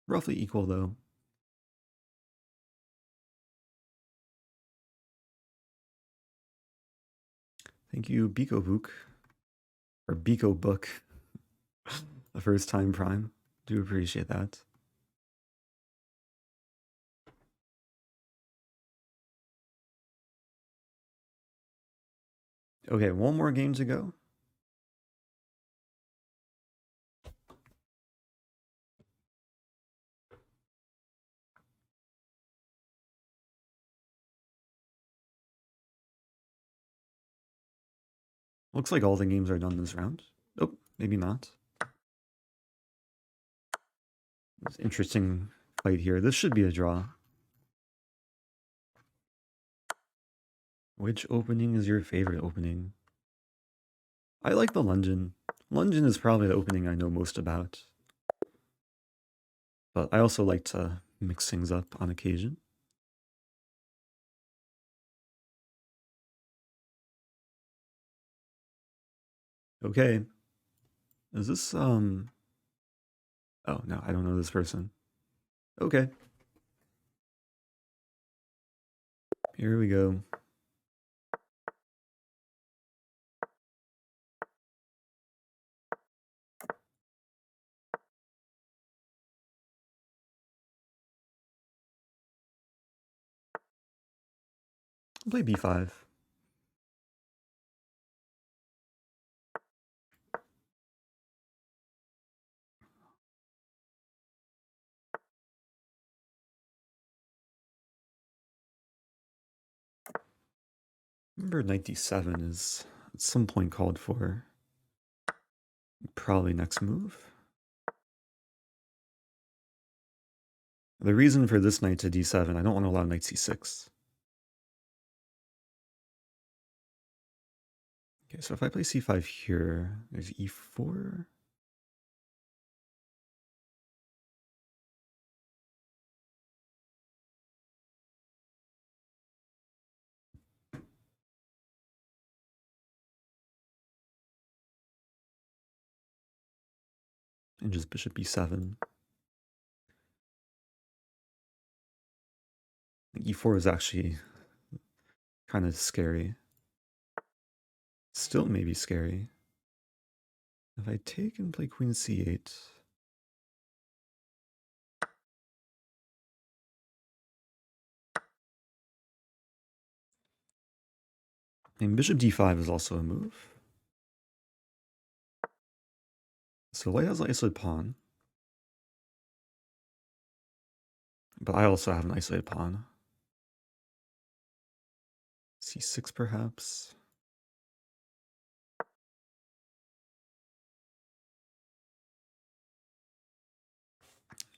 Speaker 1: Roughly equal though. Thank you, Biko Book. Or Biko Book. The first time prime. Do appreciate that. Okay, one more game to go. Looks like all the games are done this round. Oh, maybe not. It's interesting fight here. This should be a draw. Which opening is your favorite opening? I like the London. London is probably the opening I know most about. But I also like to mix things up on occasion. Okay. Is this, Oh, no, I don't know this person. Okay. Here we go. I'll play b5. Remember knight d7 is at some point called for. Probably next move. The reason for this knight to d7, I don't want to allow knight c6. Okay, so if I play c5 here, there's e4. And just bishop b7. E4 is actually kind of scary. Still maybe scary. If I take and play queen c8. And bishop d5 is also a move. So white has an isolated pawn. But I also have an isolated pawn. c6 perhaps.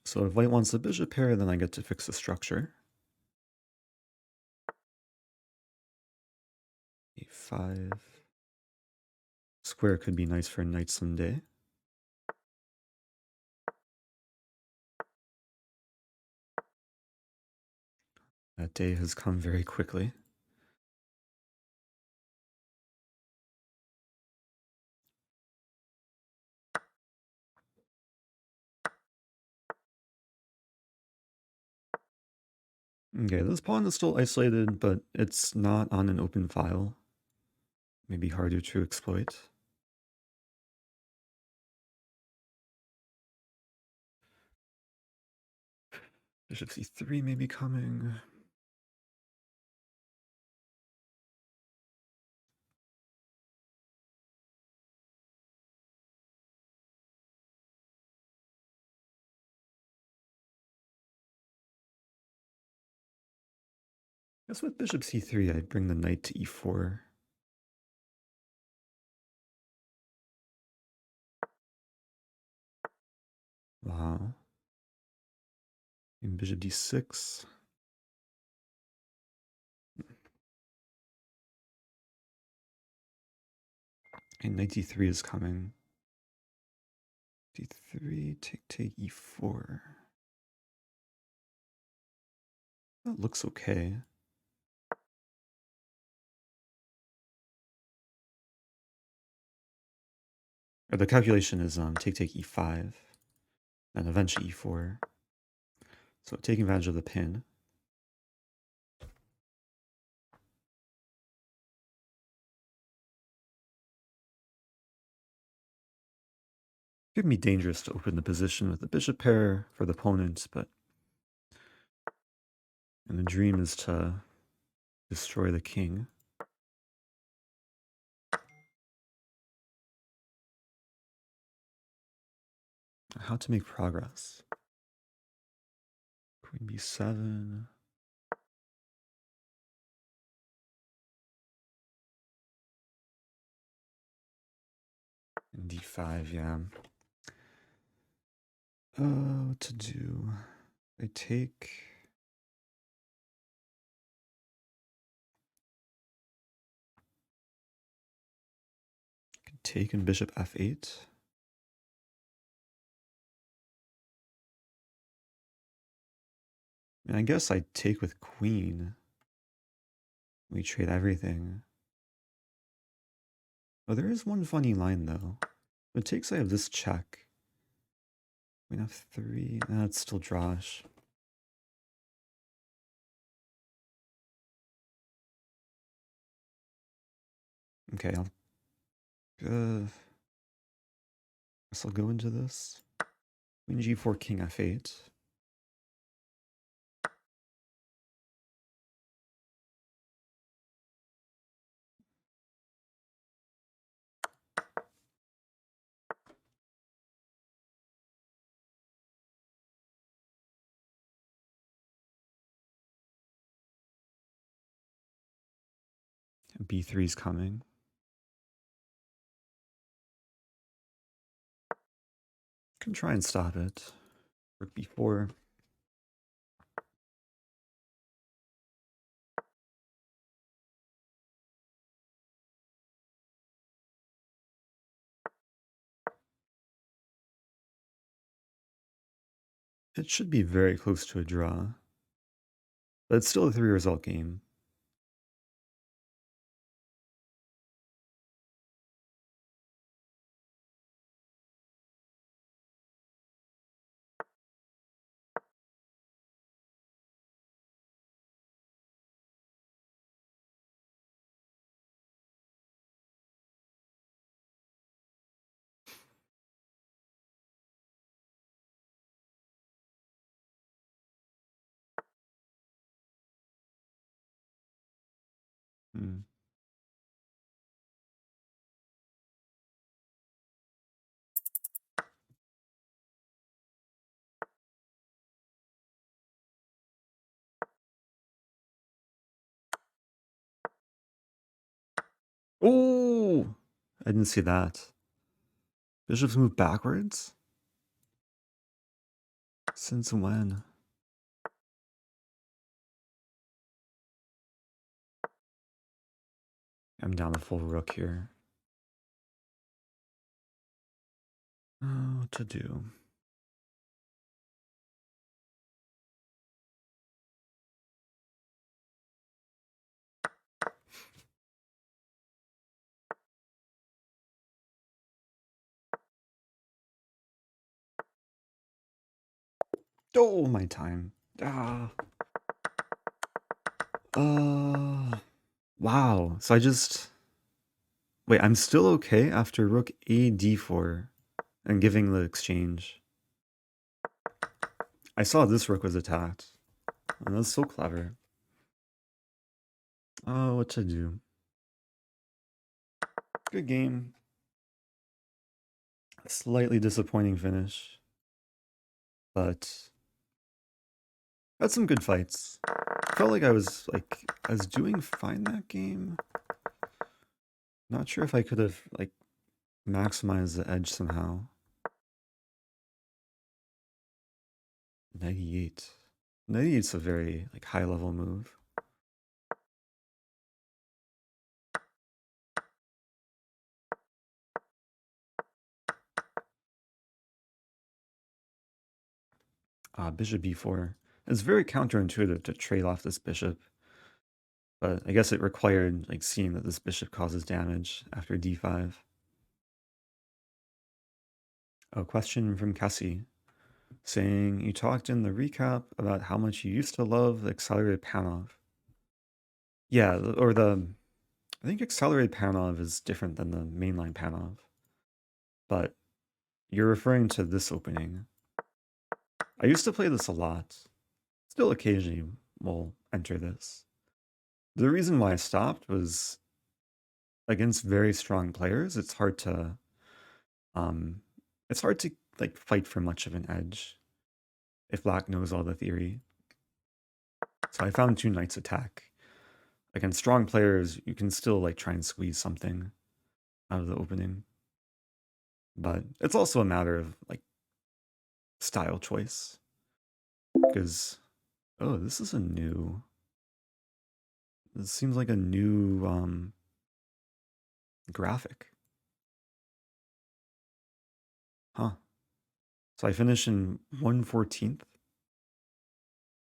Speaker 1: So if white wants the bishop pair, then I get to fix the structure. a5. Square could be nice for a knight someday. That day has come very quickly. Okay, this pawn is still isolated, but it's not on an open file. Maybe harder to exploit. Bishop c3 may be coming. I guess with bishop c3, I'd bring the knight to e4. Wow. And bishop d6. And knight d3 is coming. d3, take e4. That looks okay. Or the calculation is take e5, and eventually e4. So taking advantage of the pin. It can be dangerous to open the position with the bishop pair for the opponent, but and the dream is to destroy the king. How to make progress? Queen b7. And d5, yeah. What to do? I take. Take and bishop f8. And I guess I take with queen. We trade everything. Oh, there is one funny line though. It takes I have this check. Queen f3. That's still drawish. Okay, guess I'll go into this. Queen g4, king f8. b3 is coming. Can try and stop it. Rook b4. It should be very close to a draw. But it's still a 3-result game. Hmm. Oh! I didn't see that. Bishops move backwards? Since when? I'm down the full rook here. What to do? Oh, my time. Wow. So I just... Wait, I'm still okay after rook a d4 and giving the exchange. I saw this rook was attacked. And that's so clever. Oh, what to do? Good game. Slightly disappointing finish. But had some good fights. Felt like I was doing fine that game. Not sure if I could have like maximized the edge somehow. Neg8. Neg8's a very like high level move. Bishop b4. It's very counterintuitive to trade off this bishop. But I guess it required like seeing that this bishop causes damage after d5. A question from Cassie saying, you talked in the recap about how much you used to love the accelerated Panov. Yeah, or I think accelerated Panov is different than the mainline Panov. But you're referring to this opening. I used to play this a lot. Still occasionally will enter this. The reason why I stopped was against very strong players, it's hard to like fight for much of an edge if black knows all the theory. So I found two knights attack. Against strong players, you can still like try and squeeze something out of the opening. But it's also a matter of like style choice. Because this is a new, this seems like a new graphic. Huh. So I finished in 1/14th.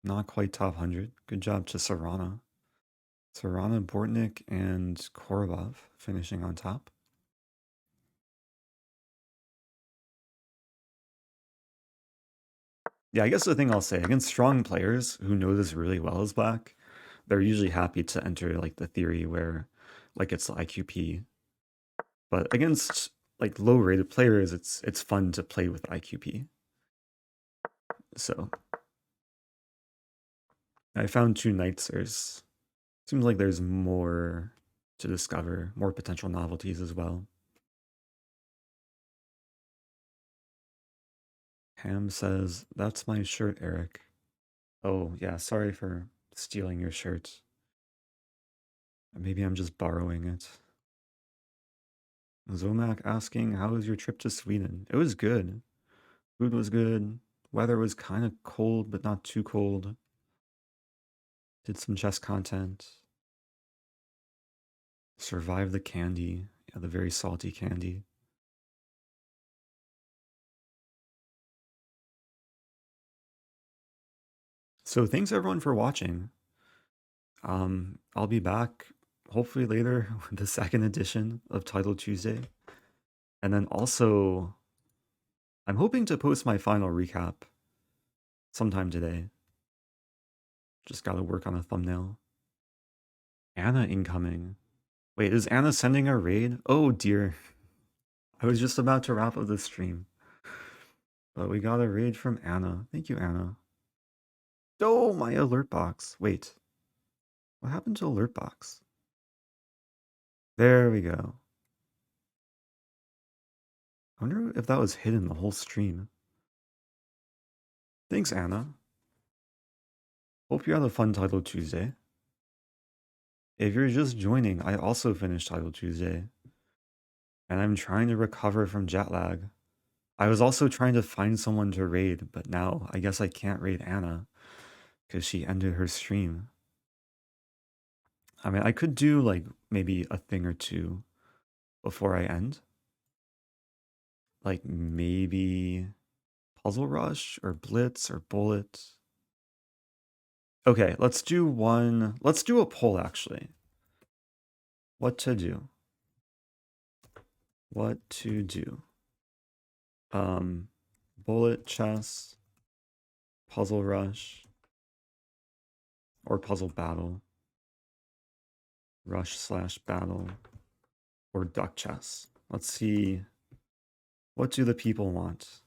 Speaker 1: Not quite top 100. Good job to Sarana. Sarana, Bortnik, and Korobov finishing on top. Yeah, I guess the thing I'll say, against strong players who know this really well as black, they're usually happy to enter like the theory where like it's IQP. But against like low rated players, it's fun to play with IQP. So I found two knights. Seems like there's more to discover, more potential novelties as well. Ham says, that's my shirt, Eric. Oh, yeah, sorry for stealing your shirt. Maybe I'm just borrowing it. Zomac asking, how was your trip to Sweden? It was good. Food was good. Weather was kind of cold, but not too cold. Did some chess content. Survived the candy. Yeah, the very salty candy. So thanks everyone for watching. I'll be back hopefully later with the second edition of Title Tuesday. And then also, I'm hoping to post my final recap sometime today. Just gotta work on a thumbnail. Anna incoming. Wait, is Anna sending a raid? Oh dear. I was just about to wrap up the stream. But we got a raid from Anna. Thank you, Anna. Oh, my alert box. Wait. What happened to alert box? There we go. I wonder if that was hidden the whole stream. Thanks, Anna. Hope you had a fun Title Tuesday. If you're just joining, I also finished Title Tuesday. And I'm trying to recover from jet lag. I was also trying to find someone to raid, but now I guess I can't raid Anna because she ended her stream. I mean, I could do like maybe a thing or two before I end. Like maybe Puzzle Rush or Blitz or Bullet. Okay, let's do one. Let's do a poll actually. What to do? What to do? Bullet, chess, Puzzle Rush, or Puzzle Battle, Rush/Battle, or Duck Chess. Let's see. What do the people want?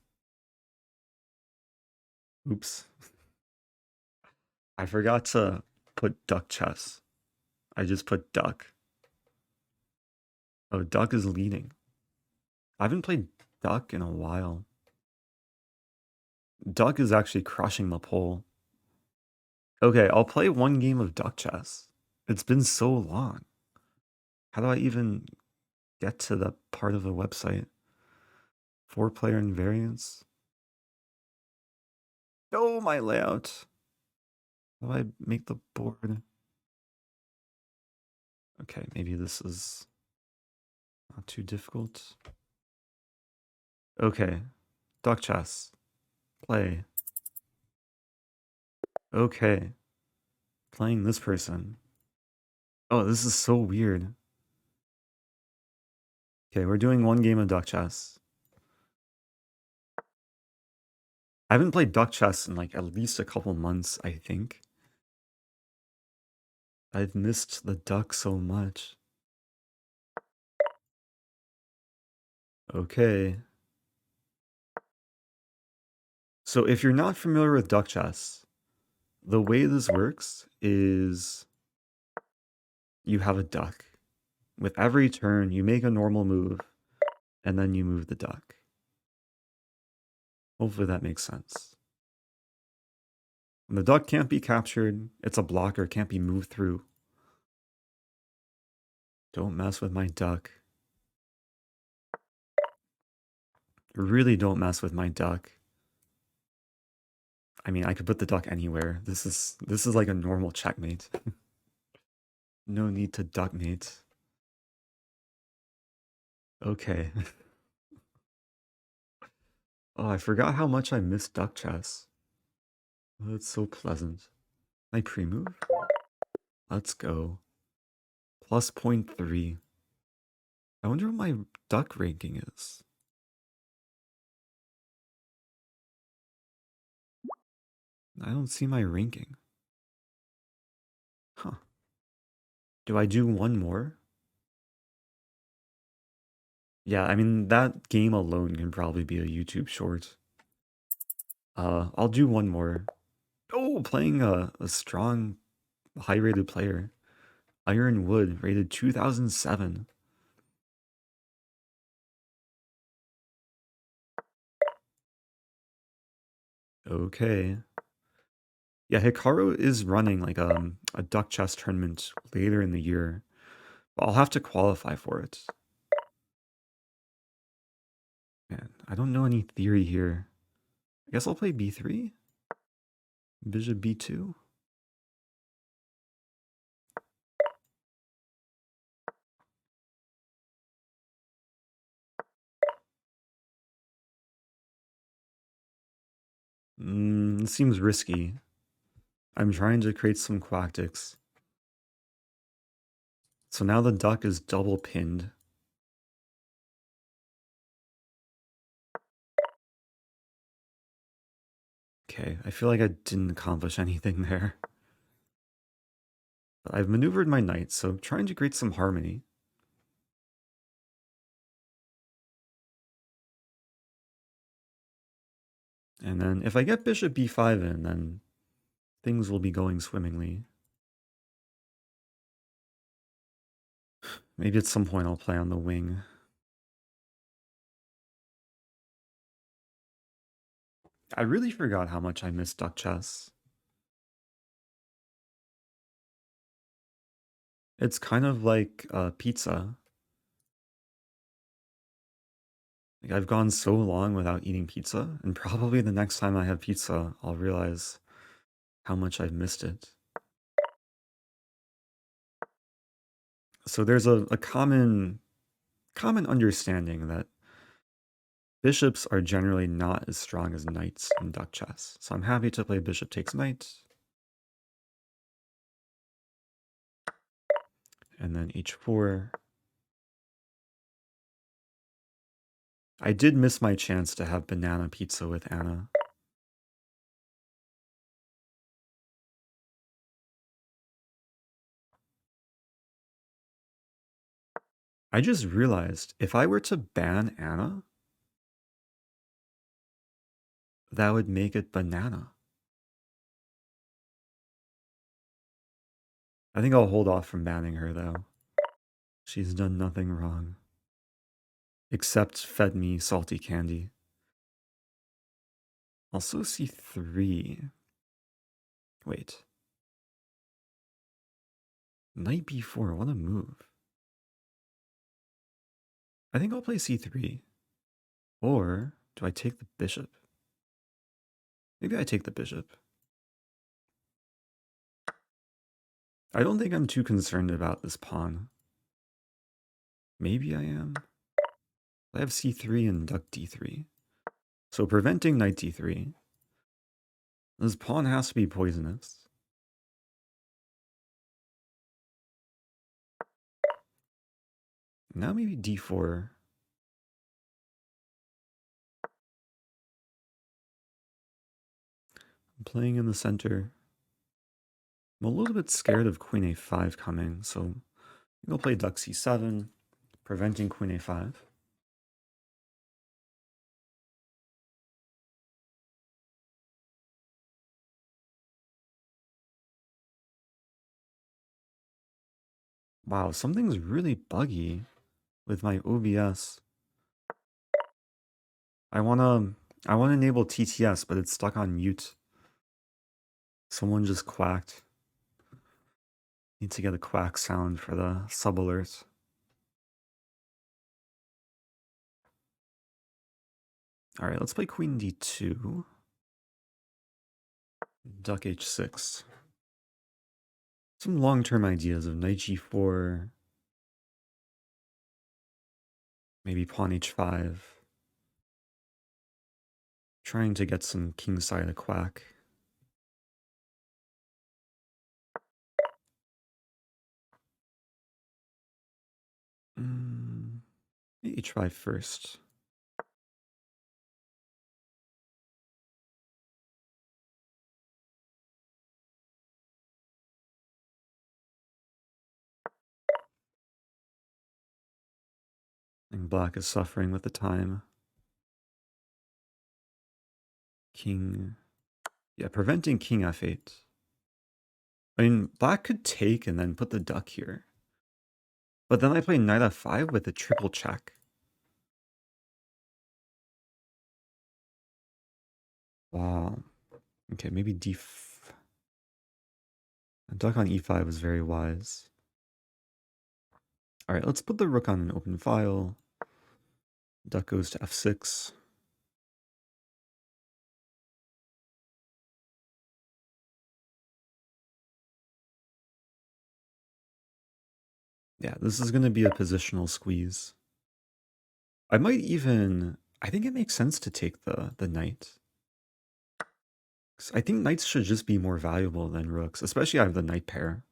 Speaker 1: Oops. I forgot to put duck chess. I just put duck. Oh, duck is leading. I haven't played duck in a while. Duck is actually crushing the poll. Okay, I'll play one game of duck chess. It's been so long. How do I even get to that part of the website? 4-player invariants. Oh, my layout. How do I make the board? Okay, maybe this is not too difficult. Okay, duck chess. Play. Okay. Playing this person. Oh, this is so weird. Okay, we're doing one game of duck chess. I haven't played duck chess in like at least a couple months, I think. I've missed the duck so much. Okay. So if you're not familiar with duck chess, the way this works is you have a duck. With every turn, you make a normal move, and then you move the duck. Hopefully that makes sense. And the duck can't be captured. It's a blocker, can't be moved through. Don't mess with my duck. Really don't mess with my duck. I mean, I could put the duck anywhere. This is like a normal checkmate. No need to duckmate. Okay. Oh, I forgot how much I miss duck chess. Oh, that's so pleasant. Can I pre-move? Let's go. Plus 0.3. I wonder what my duck ranking is. I don't see my ranking. Huh. Do I do one more? Yeah, I mean, that game alone can probably be a YouTube short. I'll do one more. Oh, playing a strong, high-rated player. Ironwood, rated 2007. Okay. Yeah, Hikaru is running like a duck chess tournament later in the year. But I'll have to qualify for it. Man, I don't know any theory here. I guess I'll play b3? Bishop b2? It seems risky. I'm trying to create some quactics. So now the duck is double pinned. Okay, I feel like I didn't accomplish anything there. But I've maneuvered my knight, so I'm trying to create some harmony. And then if I get bishop b5 in, then things will be going swimmingly. Maybe at some point I'll play on the wing. I really forgot how much I miss duck chess. It's kind of like pizza. Like I've gone so long without eating pizza, and probably the next time I have pizza, I'll realize how much I've missed it. So there's a common understanding that bishops are generally not as strong as knights in duck chess. So I'm happy to play bishop takes knight. And then h4. I did miss my chance to have banana pizza with Anna. I just realized if I were to ban Anna, that would make it banana. I think I'll hold off from banning her, though. She's done nothing wrong. Except fed me salty candy. Also c3. Wait. Knight b4, what a move. I think I'll play c3. Or do I take the bishop? Maybe I take the bishop. I don't think I'm too concerned about this pawn. Maybe I am. I have c3 and duck d3. So preventing knight d3. This pawn has to be poisonous. Now maybe d4. I'm playing in the center. I'm a little bit scared of queen a5 coming, so I'll play duck c7, preventing queen a5. Wow, something's really buggy with my OBS. I wanna enable TTS, but it's stuck on mute. Someone just quacked. Need to get a quack sound for the sub alert. All right, let's play queen d2. Duck h6. Some long-term ideas of knight g4. Maybe pawn h5. Trying to get some kingside a quack. H5 first. And black is suffering with the time. King. Yeah, preventing king f8. I mean, black could take and then put the duck here. But then I play knight f5 with a triple check. Wow. Okay, maybe a duck on e5 was very wise. All right, let's put the rook on an open file. Duck goes to f6. Yeah, this is going to be a positional squeeze. I might even... I think it makes sense to take the knight. I think knights should just be more valuable than rooks, especially I have the knight pair.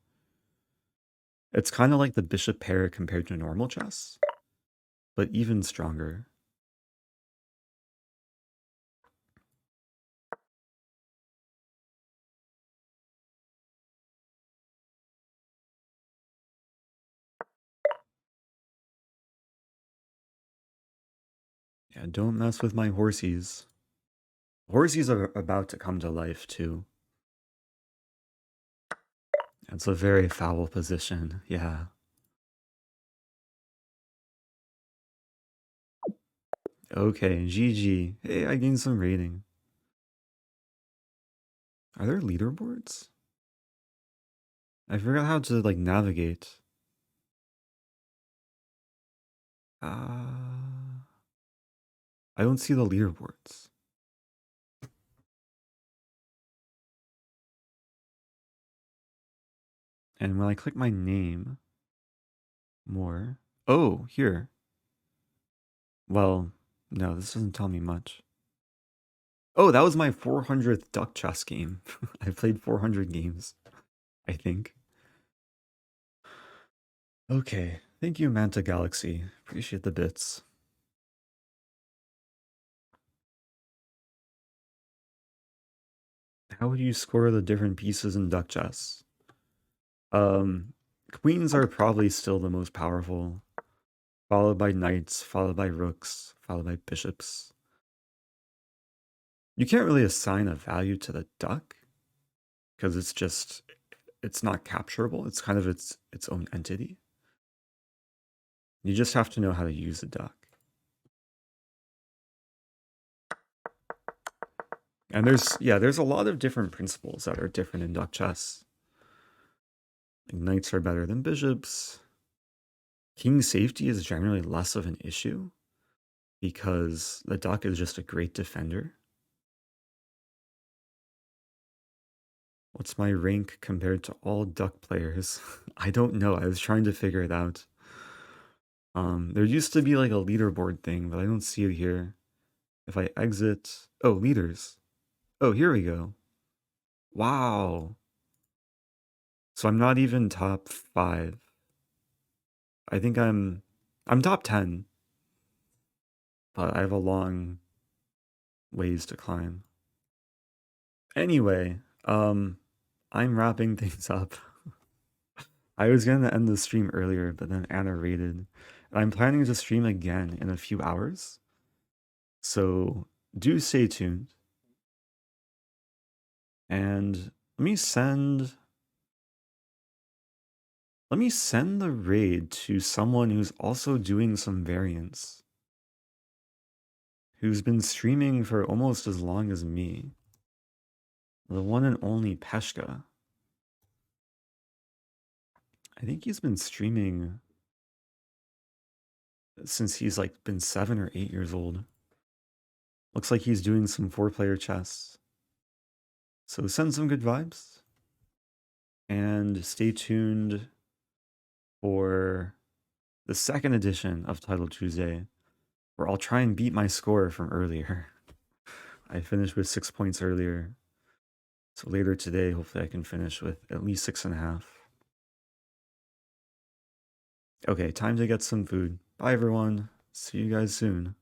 Speaker 1: It's kind of like the bishop pair compared to normal chess, but even stronger. Yeah, don't mess with my horsies. Horsies are about to come to life, too. It's a very foul position, yeah. Okay, GG. Hey, I gained some rating. Are there leaderboards? I forgot how to, like, navigate. I don't see the leaderboards. And when I click my name, more. Oh, here. Well, no, this doesn't tell me much. Oh, that was my 400th duck chess game. I played 400 games, I think. Okay, thank you, Manta Galaxy. Appreciate the bits. How would you score the different pieces in duck chess? Queens are probably still the most powerful, followed by knights, followed by rooks, followed by bishops. You can't really assign a value to the duck, because it's just it's not capturable. It's kind of its own entity. You just have to know how to use the duck. And there's a lot of different principles that are different in duck chess. Like knights are better than bishops. King safety is generally less of an issue because the duck is just a great defender. What's my rank compared to all duck players? I don't know. I was trying to figure it out. There used to be like a leaderboard thing, but I don't see it here. If I exit... Oh, leaders. Oh, here we go. Wow. So I'm not even top 5. I think I'm top 10. But I have a long ways to climb. Anyway, I'm wrapping things up. I was going to end the stream earlier, but then Anna raided. And I'm planning to stream again in a few hours. So do stay tuned. And let me send the raid to someone who's also doing some variants, who's been streaming for almost as long as me. The one and only Peshka. I think he's been streaming since he's like been 7 or 8 years old. Looks like he's doing some 4-player chess. So send some good vibes. And stay tuned for the second edition of Title Tuesday, where I'll try and beat my score from earlier. I finished with 6 points earlier. So later today, hopefully I can finish with at least 6.5. Okay, time to get some food. Bye everyone. See you guys soon.